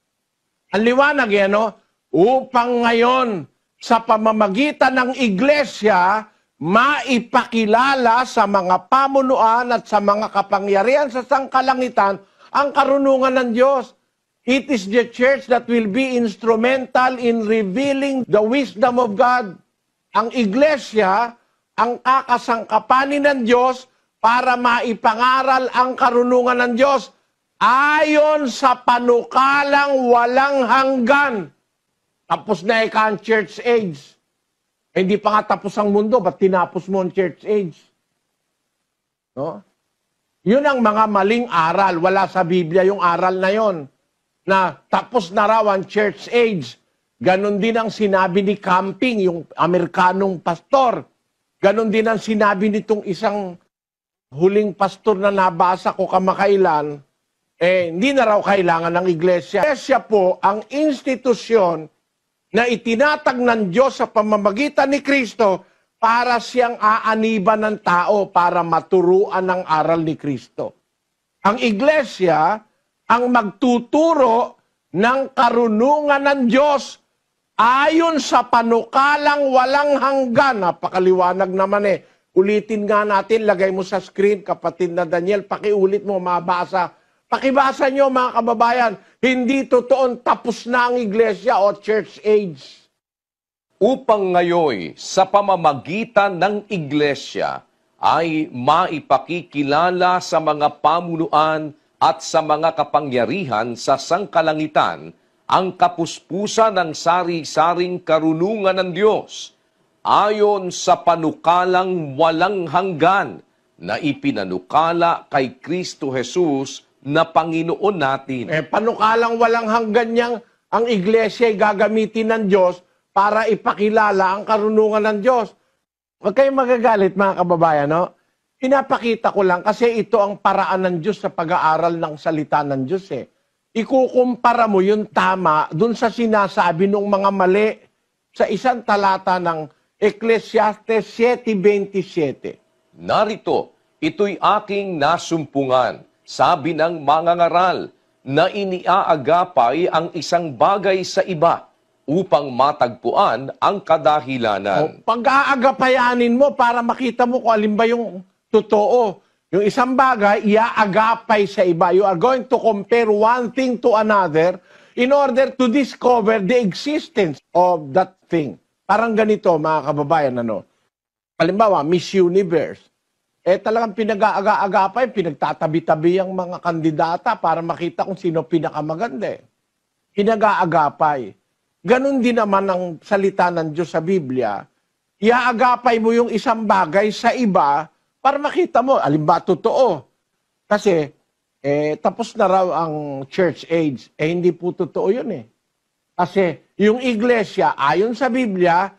Ang liwanag yan, no? Upang ngayon, sa pamamagitan ng iglesia, maipakilala sa mga pamunuan at sa mga kapangyarihan sa sangkalangitan ang karunungan ng Diyos. It is the church that will be instrumental in revealing the wisdom of God. Ang iglesia, ang kakasangkapanin ng Diyos para maipangaral ang karunungan ng Diyos ayon sa panukalang walang hanggan. Tapos na ang church age. Hindi pa nga tapos ang mundo, ba't tinapos mo ang church age? No? Yun ang mga maling aral. Wala sa Biblia yung aral na yon, na tapos na raw ang church age. Ganon din ang sinabi ni Camping, yung Amerikanong pastor. Ganon din ang sinabi nitong isang huling pastor na nabasa ko kamakailan, hindi na raw kailangan ng iglesia. Iglesia po ang institusyon na itinatag ng Diyos sa pamamagitan ni Kristo para siyang aaniban ng tao para maturuan ng aral ni Kristo. Ang iglesia ang magtuturo ng karunungan ng Diyos ayon sa panukalang walang hanggan. Napakaliwanag naman eh. Ulitin nga natin, lagay mo sa screen, kapatid na Daniel, pakiulit mo, mabasa. Pakibasa nyo mga kababayan, hindi totoong tapos na ang iglesia o church age. Upang ngayon, sa pamamagitan ng iglesia, ay maipakikilala sa mga pamunuan at sa mga kapangyarihan sa sangkalangitan ang kapuspusan ng sari-saring karunungan ng Diyos ayon sa panukalang walang hanggan na ipinanukala kay Kristo Jesus na Panginoon natin. Panukalang walang hanggan niyang ang iglesia ay gagamitin ng Diyos para ipakilala ang karunungan ng Diyos. Huwag kayong magagalit mga kababayan, no? Pinapakita ko lang kasi ito ang paraan ng Diyos sa pag-aaral ng salita ng Diyos eh. Ikukumpara mo yung tama dun sa sinasabi ng mga mali sa isang talata ng Ecclesiastes 7:27. Narito, ito'y aking nasumpungan, sabi ng mangangaral, na iniaagapay ang isang bagay sa iba upang matagpuan ang kadahilanan. Pag-aagapayanin mo para makita mo kung alin ba yung totoo. Yung isang bagay, iaagapay sa iba. You are going to compare one thing to another in order to discover the existence of that thing. Parang ganito, mga kababayan, ano? Halimbawa, Miss Universe. Talagang pinag-aagapay, pinagtatabi-tabi ang mga kandidata para makita kung sino pinakamaganda. Pinag-aagapay. Ganon din naman ang salita ng Diyos sa Biblia. Iaagapay mo yung isang bagay sa iba para makita mo, alin ba totoo? Kasi, tapos na raw ang church age. Hindi po totoo yun eh. Kasi, yung iglesia, ayon sa Biblia,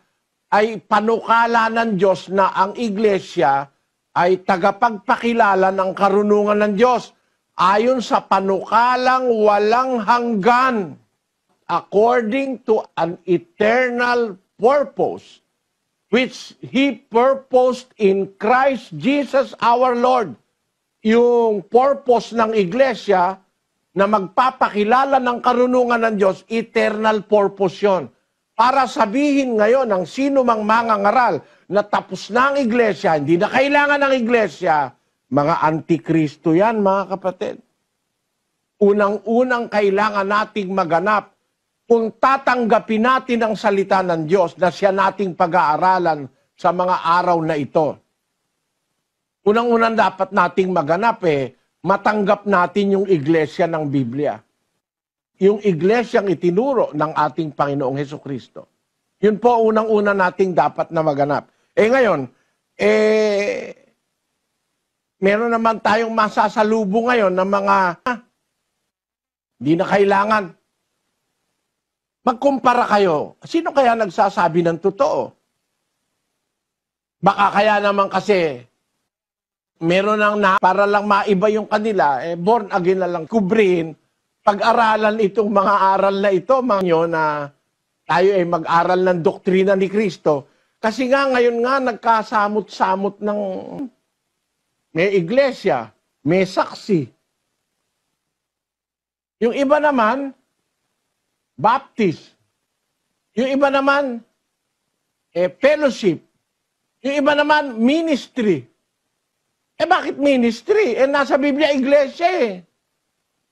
ay panukala ng Diyos na ang iglesia ay tagapagpakilala ng karunungan ng Diyos. Ayon sa panukalang walang hanggan, according to an eternal purpose, which He purposed in Christ Jesus our Lord. Yung purpose ng iglesia na magpapakilala ng karunungan ng Diyos, eternal purpose yun. Para sabihin ngayon ng sino mang mangangaral na tapos na ang iglesia, hindi na kailangan ng iglesia, mga antikristo yan, mga kapatid. Unang-unang kailangan nating maganap kung tatanggapin natin ang salita ng Diyos na siya nating pag-aaralan sa mga araw na ito. Unang-unang dapat nating maganap matanggap natin yung iglesia ng Biblia. Yung iglesyang itinuro ng ating Panginoong Hesukristo. Yun po unang-una nating dapat na maganap. Ngayon, meron naman tayong masasalubong ngayon ng mga hindi na kailangan. Magkumpara kayo. Sino kaya nagsasabi ng totoo? Baka kaya naman kasi meron nang para lang maiba yung kanila, born again na lang kubrihin, pag-aralan itong mga aral na ito, mga nyo na tayo ay mag-aral ng doktrina ni Kristo. Kasi nga ngayon nga nagkasamot-samot ng may iglesia, may saksi. Yung iba naman, Baptist. Yung iba naman, fellowship. Yung iba naman, ministry. Bakit ministry? Nasa Biblia, iglesia eh.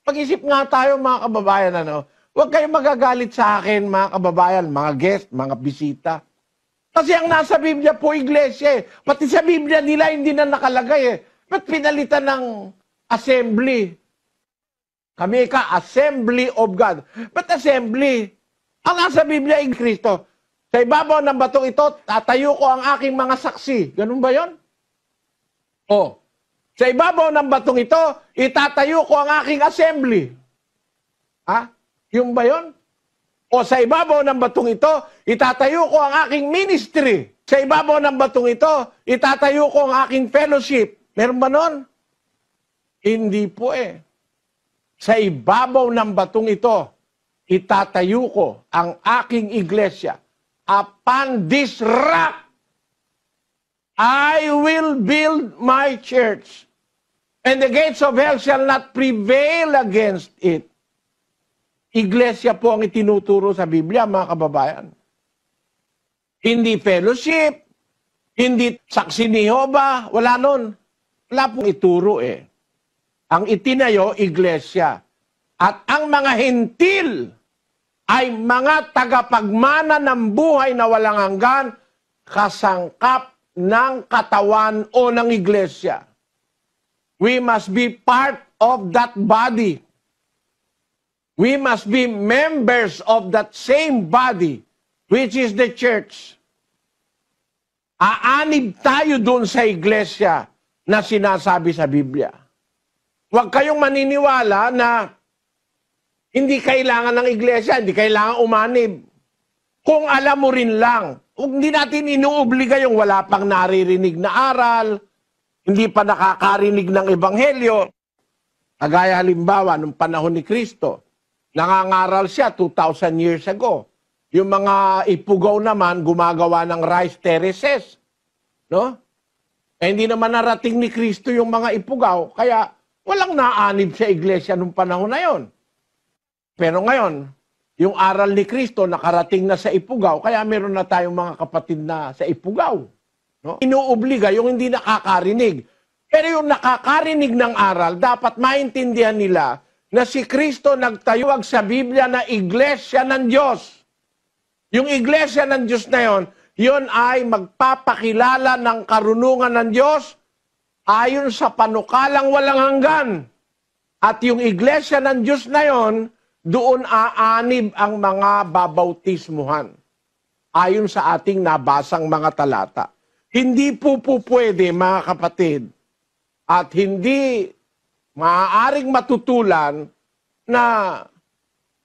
Pag-isip nga tayo mga kababayan, huwag kayong magagalit sa akin mga kababayan, mga guest, mga bisita. Kasi ang nasa Biblia po, iglesia eh. Pati sa Biblia nila, hindi na nakalagay eh. Ba't pinalitan ng assembly? Kami Assembly of God. Ba't assembly? Ang nasa Biblia ay Kristo. Sa ibabaw ng batong ito, tatayo ko ang aking mga saksi. Ganun ba yon? Sa ibabaw ng batong ito, itatayo ko ang aking assembly. Yung ba yon? Sa ibabaw ng batong ito, itatayo ko ang aking ministry. Sa ibabaw ng batong ito, itatayo ko ang aking fellowship. Meron ba nun? Hindi po eh. Sa ibabaw ng batong ito, itatayo ko ang aking iglesia. Upon this rock, I will build my church, and the gates of hell shall not prevail against it. Iglesia po ang itinuturo sa Biblia, mga kababayan. Hindi fellowship, hindi saksi ni Jehovah, wala nun. Wala pong ituro eh. Ang itinayo, iglesia. At ang mga hentil ay mga tagapagmana ng buhay na walang hanggan, kasangkap ng katawan o ng iglesia. We must be part of that body. We must be members of that same body, which is the church. Aanib tayo doon sa iglesia na sinasabi sa Biblia. Huwag kayong maniniwala na hindi kailangan ng iglesia, hindi kailangan umanib. Kung alam mo rin lang, hindi natin inuobliga yung wala pang naririnig na aral, hindi pa nakakarinig ng ebanghelyo. Kagaya halimbawa, nung panahon ni Kristo, nangangaral siya 2,000 years ago. Yung mga ipugaw naman, gumagawa ng rice terraces. No? Hindi naman narating ni Kristo yung mga ipugaw, kaya walang naanib sa iglesia nung panahon na yon. Pero ngayon, yung aral ni Kristo nakarating na sa ipugaw, kaya meron na tayong mga kapatid na sa ipugaw. No? Inuobliga yung hindi nakakarinig. Pero yung nakakarinig ng aral, dapat maintindihan nila na si Kristo nagtayuwag sa Biblia na iglesia ng Diyos. Yung iglesia ng Diyos na yon ay magpapakilala ng karunungan ng Diyos ayon sa panukalang walang hanggan. At yung iglesia ng Diyos na yon, doon aanib ang mga babautismuhan. Ayon sa ating nabasang mga talata. Hindi po pwede, mga kapatid, at hindi maaaring matutulan na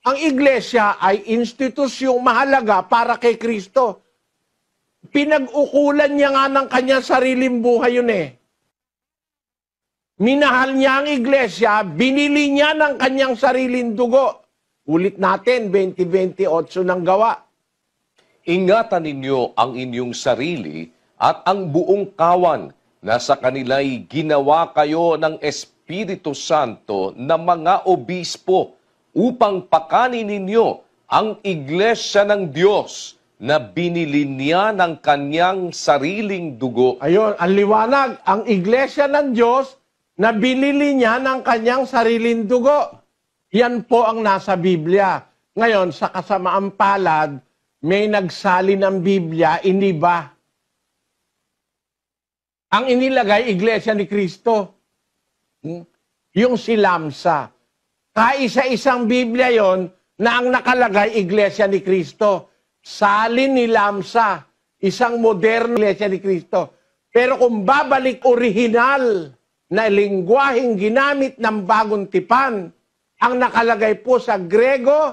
ang iglesia ay institusyong mahalaga para kay Kristo. Pinag-ukulan niya nga ng kanyang sariling buhay yun eh. Minahal niya ang iglesia, binili niya ng kanyang sariling dugo. Ulit natin, 20:28 ng Gawa. Ingatan ninyo ang inyong sarili at ang buong kawan na sa kanila'y ginawa kayo ng Espiritu Santo na mga obispo upang pakanin ninyo ang iglesia ng Diyos na binili niya ng kanyang sariling dugo. Ayun, ang liwanag, ang iglesia ng Diyos na binili niya ng kanyang sariling dugo. Yan po ang nasa Biblia. Ngayon, sa kasamaang palad, may nagsali ng Biblia, iniba. Ang inilagay, Iglesia ni Kristo. Yung si Lamsa. Kaisa-isang Biblia yon na ang nakalagay, Iglesia ni Kristo. Salin ni Lamsa, isang modern Iglesia ni Kristo. Pero kung babalik orihinal na lingwaheng ginamit ng bagong tipan, ang nakalagay po sa Grego,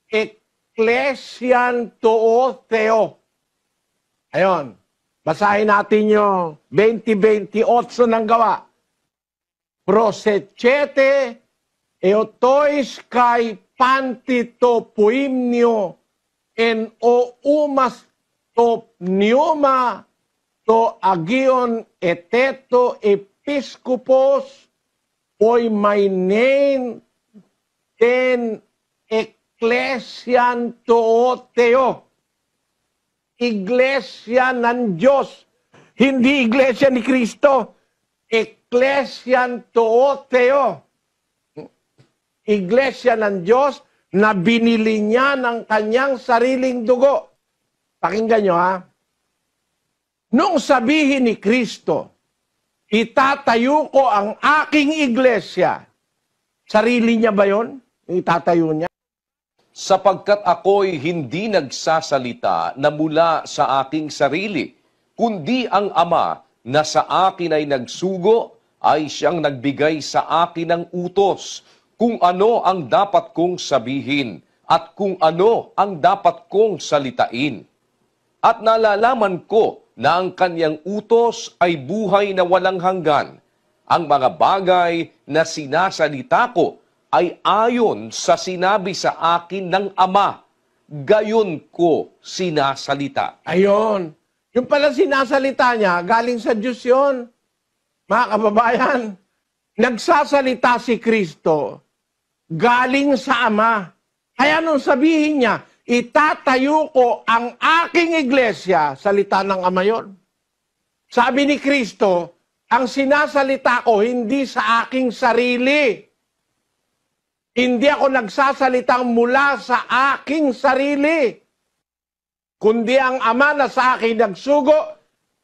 Ecclesian Theo. Ayon. Basahin natin yung 20:28 ng Gawa. Prosechete eotois kai pantito poimnio en o umas to pneuma to agion eteto episkopos oy may name ten eklesyan tooteo. Iglesia ng Diyos. Hindi iglesia ni Kristo. Eklesyan tooteo. Iglesia ng Diyos na binili niya ng kanyang sariling dugo. Pakinggan nyo ha. Nung sabihin ni Kristo, itatayo ko ang aking iglesia, sarili niya ba yun? Itatayo niya? Sapagkat ako'y hindi nagsasalita na mula sa aking sarili, kundi ang Ama na sa akin ay nagsugo, ay siyang nagbigay sa akin ng utos, kung ano ang dapat kong sabihin at kung ano ang dapat kong salitain. At nalalaman ko na ang kanyang utos ay buhay na walang hanggan. Ang mga bagay na sinasalita ko ay ayon sa sinabi sa akin ng Ama, gayon ko sinasalita. Ayon. Yung pala sinasalita niya, galing sa Diyos yun. Mga kababayan, nagsasalita si Kristo, galing sa Ama. Kaya nung sabihin niya, itatayo ko ang aking iglesia, salita ng Ama yun. Sabi ni Kristo, ang sinasalita ko hindi sa aking sarili. Hindi ako nagsasalitang mula sa aking sarili. Kundi ang Ama na sa akin nagsugo,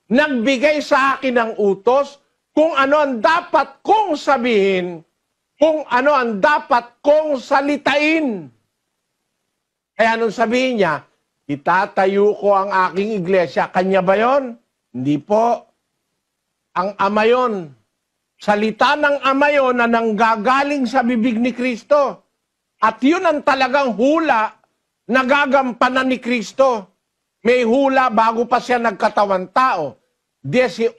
nagbigay sa akin ng utos kung ano ang dapat kong sabihin, kung ano ang dapat kong salitain. Kaya nung sabihin niya, itatayo ko ang aking iglesia, kanya ba yon? Hindi po. Ang Ama yon. Salita ng Ama yon na nanggagaling sa bibig ni Kristo. At yun ang talagang hula na gagampanan ni Kristo. May hula bago pa siya nagkatawan tao. 18.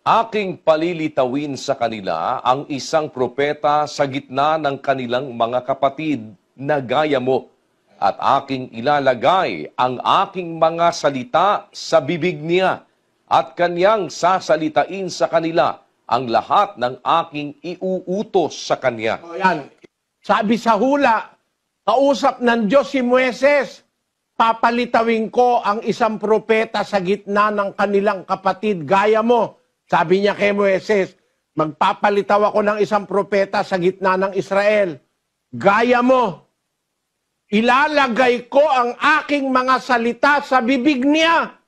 Aking palilitawin sa kanila ang isang propeta sa gitna ng kanilang mga kapatid na gaya mo, at aking ilalagay ang aking mga salita sa bibig niya, at kanyang sasalitain sa kanila ang lahat ng aking iuutos sa kanya. O yan, sabi sa hula, kausap ng Diyos si Moises, papalitawin ko ang isang propeta sa gitna ng kanilang kapatid, gaya mo. Sabi niya kay Moises, magpapalitaw ako ng isang propeta sa gitna ng Israel. Gaya mo, ilalagay ko ang aking mga salita sa bibig niya.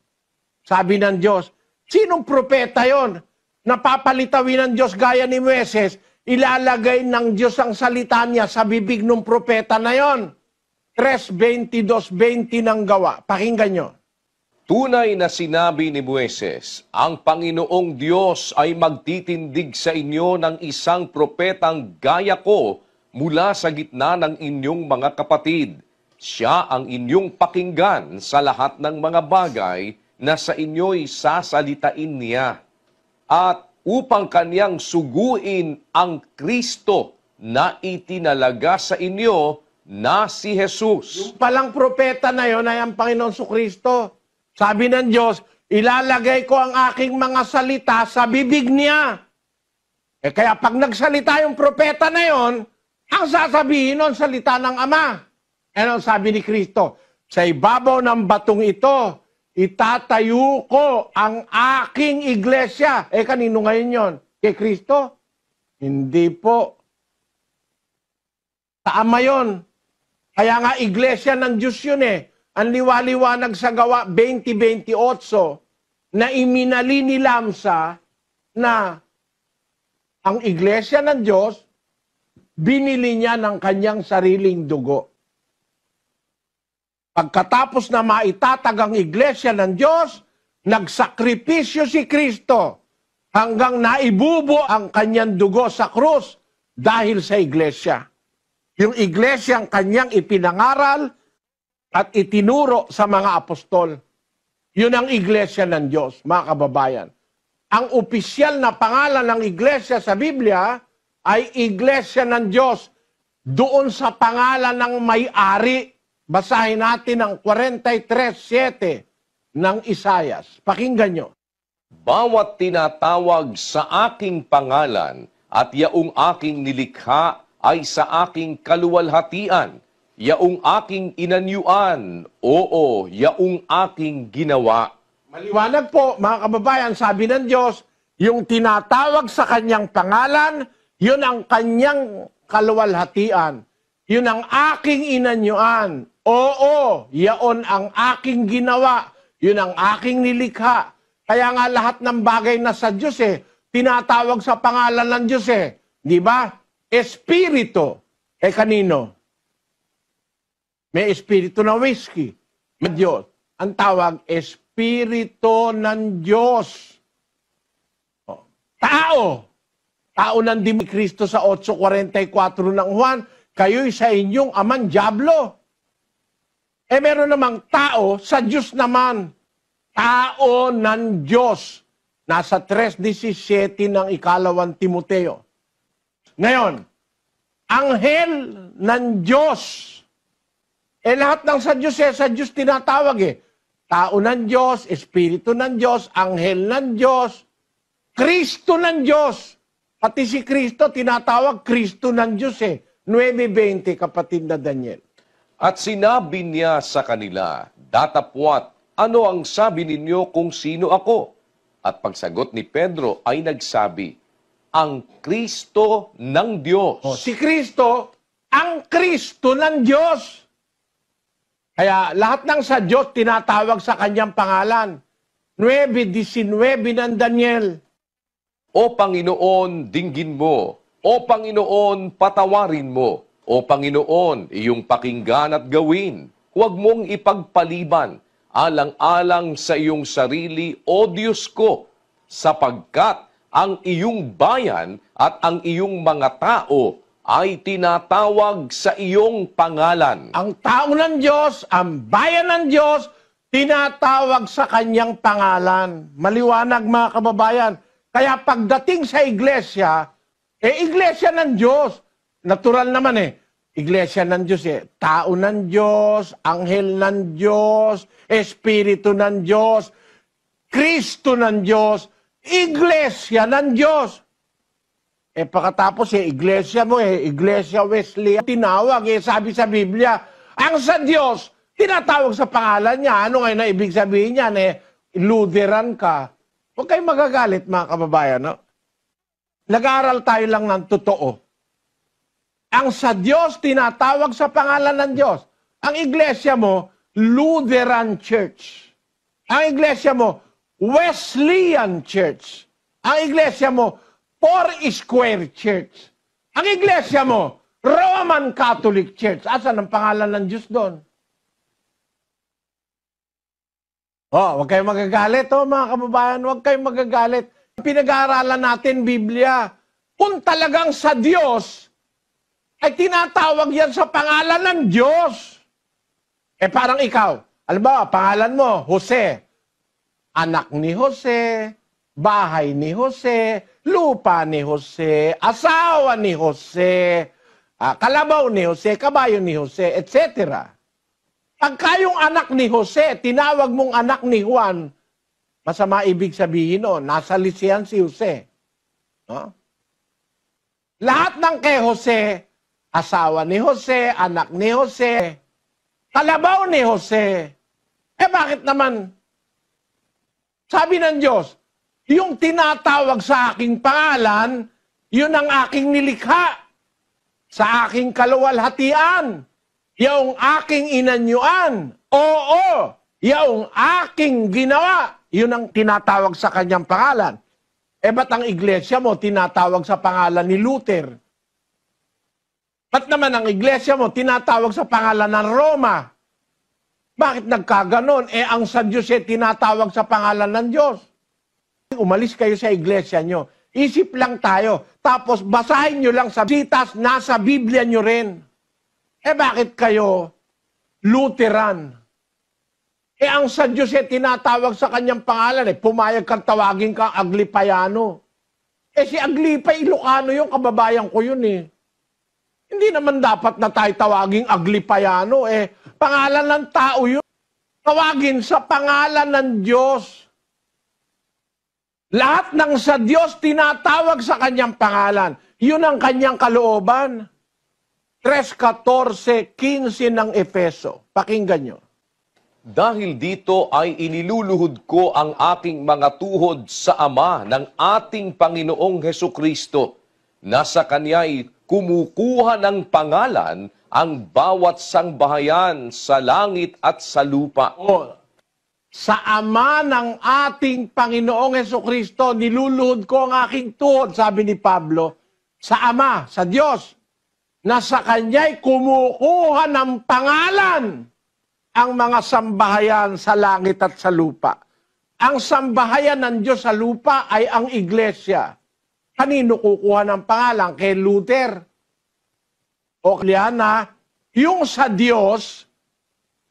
Sabi ng Diyos, sinong propeta yon? Napapalitawin ng Diyos gaya ni Moises, ilalagay ng Diyos ang salita niya sa bibig ng propeta na yon. 3:22-20 ng gawa. Pakinggan nyo. Tunay na sinabi ni Moises, ang Panginoong Diyos ay magtitindig sa inyo ng isang propetang gaya ko mula sa gitna ng inyong mga kapatid. Siya ang inyong pakinggan sa lahat ng mga bagay na sa inyo'y sasalitain niya. At upang kanyang suguin ang Kristo na itinalaga sa inyo na si Jesus. Yung palang propeta na yon ay ang Panginoon Kristo. Sabi ng Diyos, ilalagay ko ang aking mga salita sa bibig niya. Kaya pag nagsalita yung propeta na yon, ang sasabihin nun, salita ng Ama. Ano sabi ni Kristo? Sa ibabaw ng batong ito, itatayo ko ang aking iglesia. Kanino ngayon yon? Kay Kristo? Hindi po. Sa Ama yon. Kaya nga iglesia ng Diyos yun Ang liwaliwanag sa gawa 20:28 na iminali ni Lamsa na ang iglesia ng Diyos, binili niya ng kanyang sariling dugo. Pagkatapos na maitatag ang iglesia ng Diyos, nagsakripisyo si Kristo hanggang naibubo ang kanyang dugo sa krus dahil sa iglesia. Yung iglesia ang kanyang ipinangaral at itinuro sa mga apostol. Yun ang iglesia ng Diyos, mga kababayan. Ang opisyal na pangalan ng iglesia sa Biblia ay iglesia ng Diyos. Doon sa pangalan ng may-ari, Basahin natin ang 43:7 ng Isayas. Pakinggan nyo. Bawat tinatawag sa aking pangalan at yaong aking nilikha ay sa aking kaluwalhatian, yaong aking inanyuan, oo, yaong aking ginawa. Maliwanag po, mga kababayan, sabi ng Diyos, yung tinatawag sa kanyang pangalan, yun ang kanyang kaluwalhatian. Yun ang aking inanyuan. Oo, yaon ang aking ginawa. Yun ang aking nilikha. Kaya nga lahat ng bagay na sa Diyos tinatawag sa pangalan ng Diyos Di ba? Espiritu. Kanino? May espiritu na whiskey. May Diyos. Ang tawag, Espiritu ng Diyos. Tao. Tao ng Dimi Kristo sa 8:44 ng Juan, kayo'y sa inyong amang dyablo. Meron namang tao sa Diyos naman. Tao ng Diyos. Nasa 3:17 ng ikalawang Timoteo. Ngayon, anghel ng Diyos. Lahat ng sa Diyos sa Diyos tinatawag Tao ng Diyos, Espiritu ng Diyos, anghel ng Diyos, Kristo ng Diyos. Pati si Kristo tinatawag Kristo ng Diyos 9:20, kapatid na Daniel. At sinabi niya sa kanila, datapwat, ano ang sabi ninyo kung sino ako? At pagsagot ni Pedro ay nagsabi, ang Kristo ng Diyos. Si Kristo, ang Kristo ng Diyos. Kaya lahat ng sa Diyos tinatawag sa kanyang pangalan. 9:19 ng Daniel. O Panginoon, dinggin mo. O Panginoon, patawarin mo. O Panginoon, iyong pakinggan at gawin. Huwag mong ipagpaliban, alang-alang sa iyong sarili, O Diyos ko, sapagkat ang iyong bayan at ang iyong mga tao ay tinatawag sa iyong pangalan. Ang tao ng Diyos, ang bayan ng Diyos, tinatawag sa kanyang pangalan. Maliwanag, mga kababayan. Kaya pagdating sa iglesia, iglesia ng Diyos. Natural naman iglesia ng Diyos Tao ng Diyos, anghel ng Diyos, Espiritu ng Diyos, Kristo ng Diyos, iglesia ng Diyos. Pagkatapos iglesia mo iglesia Wesley, tinawag sabi sa Biblia, ang sa Diyos, tinatawag sa pangalan niya. Ano ngayon na ibig sabihin niyan Lutheran ka. Huwag kayong magagalit, mga kababayan, no? Nag-aaral tayo lang ng totoo. Ang sa Diyos, tinatawag sa pangalan ng Diyos. Ang iglesia mo, Lutheran Church. Ang iglesia mo, Wesleyan Church. Ang iglesia mo, Four Square Church. Ang iglesia mo, Roman Catholic Church. Asan ang pangalan ng Diyos doon? Huwag kayong magagalit, mga kababayan. Huwag kayong magagalit. Pinag-aaralan natin Biblia. Kung talagang sa Diyos, ay tinatawag yan sa pangalan ng Diyos. Parang ikaw. Alam ba, pangalan mo, Jose. Anak ni Jose, bahay ni Jose, lupa ni Jose, asawa ni Jose, kalabaw ni Jose, kabayo ni Jose, etc. Pagka yung anak ni Jose, tinawag mong anak ni Juan, masama ibig sabihin nasa lisihan si Jose. No? Lahat ng kay Jose, asawa ni Jose, anak ni Jose, kalabaw ni Jose. Bakit naman? Sabi ng Diyos, yung tinatawag sa aking pangalan, yun ang aking nilikha. Sa aking kaluwalhatian. Yung aking inanyuan. Oo, yung aking ginawa. Yun ang tinatawag sa kanyang pangalan. Ba't ang iglesia mo tinatawag sa pangalan ni Luther? Ba't naman ang iglesia mo tinatawag sa pangalan ng Roma? Bakit nagkaganon? Ang sa Diyos tinatawag sa pangalan ng Diyos. Umalis kayo sa iglesia nyo. Isip lang tayo. Tapos basahin nyo lang sa sitas, nasa Biblia nyo rin. Bakit kayo Lutheran? Ang sa Diyos tinatawag sa kanyang pangalan. Pumayag kang tawagin kang Aglipayano. Si Aglipay, Ilocano yung kababayan ko yun Hindi naman dapat na tayo tawaging Aglipayano. pangalan ng tao yun. Tawagin sa pangalan ng Diyos. Lahat ng sa Diyos tinatawag sa kanyang pangalan. Yun ang kanyang kalooban. 3:14-15 ng Efeso. Pakinggan nyo. Dahil dito ay iniluluhod ko ang aking mga tuhod sa Ama ng ating Panginoong Hesukristo, na sa Kanya'y kumukuha ng pangalan ang bawat sangbahayan sa langit at sa lupa. Sa Ama ng ating Panginoong Hesukristo, niluluhod ko ang aking tuhod, sabi ni Pablo, sa Ama, sa Diyos, na sa Kanya'y kumukuha ng pangalan ang mga sambahayan sa langit at sa lupa. Ang sambahayan ng Diyos sa lupa ay ang iglesia. Kanino kukuha ng pangalan? Kay Luther o Liana? Yung sa Diyos,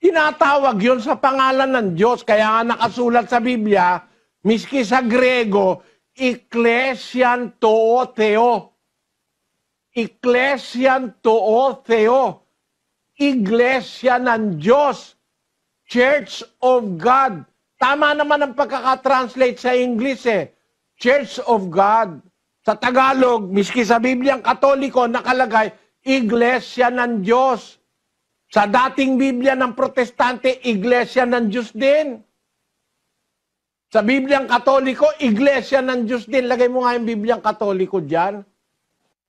tinatawag yun sa pangalan ng Diyos. Kaya nga nakasulat sa Biblia, miski sa Grego, Ecclesian to Theo. Ecclesian to Theo. Iglesia ng Diyos. Church of God. Tama naman ang pagkakatranslate sa English eh. Church of God. Sa Tagalog, miski sa Bibliang Katoliko, nakalagay, Iglesia ng Diyos. Sa dating Biblia ng Protestante, Iglesia ng Diyos din. Sa Bibliang Katoliko, Iglesia ng Diyos din. Lagay mo nga yung Bibliang Katoliko dyan.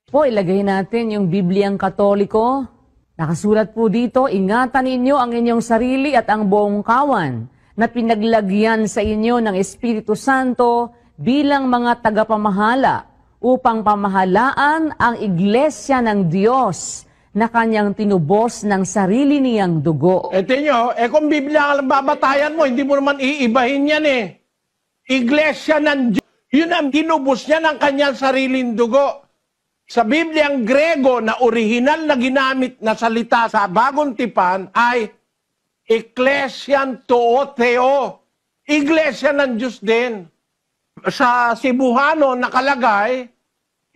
Po, ilagay natin yung Bibliang Katoliko. Nakasulat po dito, ingatan ninyo ang inyong sarili at ang buong kawan na pinaglagyan sa inyo ng Espiritu Santo bilang mga tagapamahala upang pamahalaan ang iglesia ng Diyos na kanyang tinubos ng sarili niyang dugo. Ito nyo, kung Biblia ang babatayan mo, hindi mo naman iibahin yan eh. Iglesia ng Diyos, yun ang tinubos niya ng kanyang sariling dugo. Sa Bibliang Grego na orihinal na ginamit na salita sa Bagong Tipan ay Ecclesian to Theo. Iglesia ng Diyos din. Sa Cebuano nakalagay,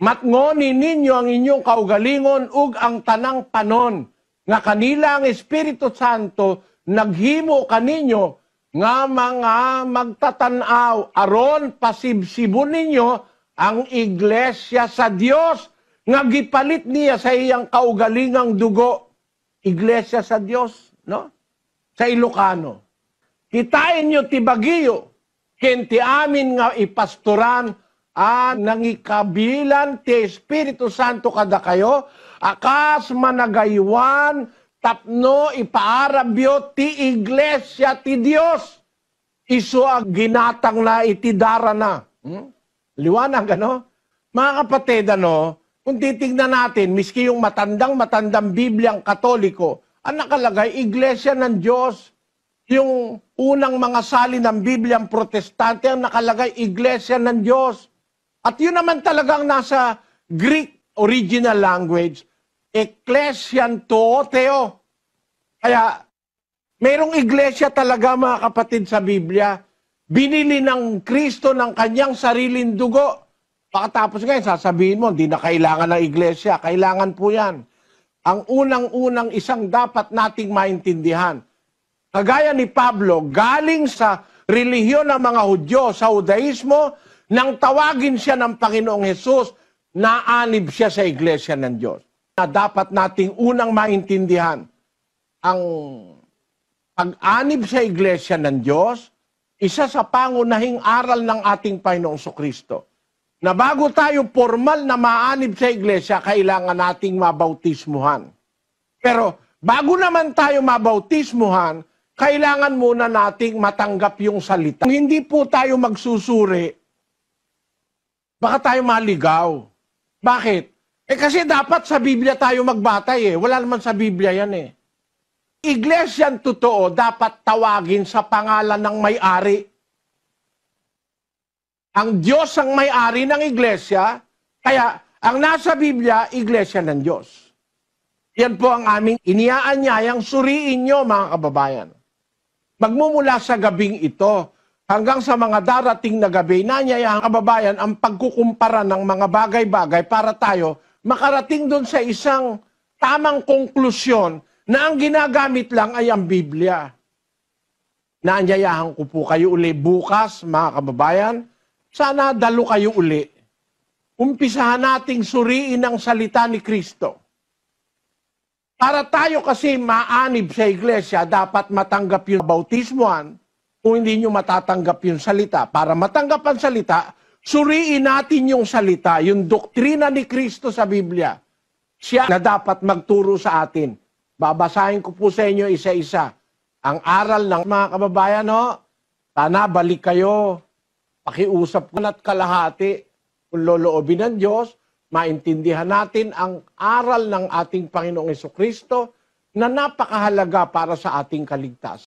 matngonin ninyo ang inyong kaugalingon ug ang tanang panon, nga kanila ang Espiritu Santo naghimo kaninyo nga mga magtatanaw aron pasibsibon ninyo ang iglesia sa Dios nga gipalit niya sa iyang kaugalingang dugo. Iglesia sa Dios, no? Sa Ilocano. Kitain nyo ti Baguio, kenti amin nga ipastoran nangikabilan ti Espiritu Santo kada kayo, akas managaywan, tapno ipaarabyo ti iglesia ti Dios. Isu ang ginatang na itidara na. Liwanag, ano? Mga kapatid, ano, kung titignan natin, miski yung matandang Bibliang Katoliko, ang nakalagay, Iglesia ng Diyos. Yung unang mga salin ng Bibliang Protestante, ang nakalagay, Iglesia ng Diyos. At yun naman talagang nasa Greek original language, Ecclesian to Theo. Kaya, mayroong iglesia talaga mga kapatid sa Biblia. Binili ng Kristo ng kanyang sariling dugo. Pagkatapos ngayon, sasabihin mo, hindi na kailangan ng iglesia. Kailangan po yan. Ang unang-unang isang dapat nating maintindihan. Kagaya ni Pablo, galing sa relihiyon ng mga Hudyo, sa Judaismo, nang tawagin siya ng Panginoong Hesus, naanib siya sa iglesia ng Diyos. Na dapat nating unang maintindihan, ang pag-anib sa iglesia ng Diyos, isa sa pangunahing aral ng ating Panginoong Kristo. Na bago tayo formal na maanib sa iglesia, kailangan nating mabautismuhan. Pero bago naman tayo mabautismuhan, kailangan muna nating matanggap yung salita. Kung hindi po tayo magsusuri, baka tayo maligaw. Bakit? Kasi dapat sa Biblia tayo magbatay eh. Wala naman sa Biblia yan eh. Iglesyang totoo dapat tawagin sa pangalan ng may-ari. Ang Diyos ang may-ari ng iglesia, kaya ang nasa Biblia, iglesia ng Diyos. Yan po ang aming iniaanyayang suriin nyo, mga kababayan. Magmumula sa gabing ito, hanggang sa mga darating na gabi, nanyayang kababayan ang pagkukumpara ng mga bagay-bagay para tayo makarating doon sa isang tamang konklusyon na ang ginagamit lang ay ang Biblia. Naanyayahan ko po kayo uli bukas, mga kababayan. Sana dalo kayo uli. Umpisahan nating suriin ang salita ni Kristo. Para tayo kasi maanib sa iglesia, dapat matanggap yung bautismoan kung hindi nyo matatanggap yung salita. Para matanggap ang salita, suriin natin yung salita, yung doktrina ni Kristo sa Biblia. Siya na dapat magturo sa atin. Babasahin ko po sa inyo isa-isa. Ang aral ng mga kababayan, no? Sana balik kayo. Pakiusap ko at kalahati. Kung loloobin ng Diyos, maintindihan natin ang aral ng ating Panginoong Jesucristo na napakahalaga para sa ating kaligtasan.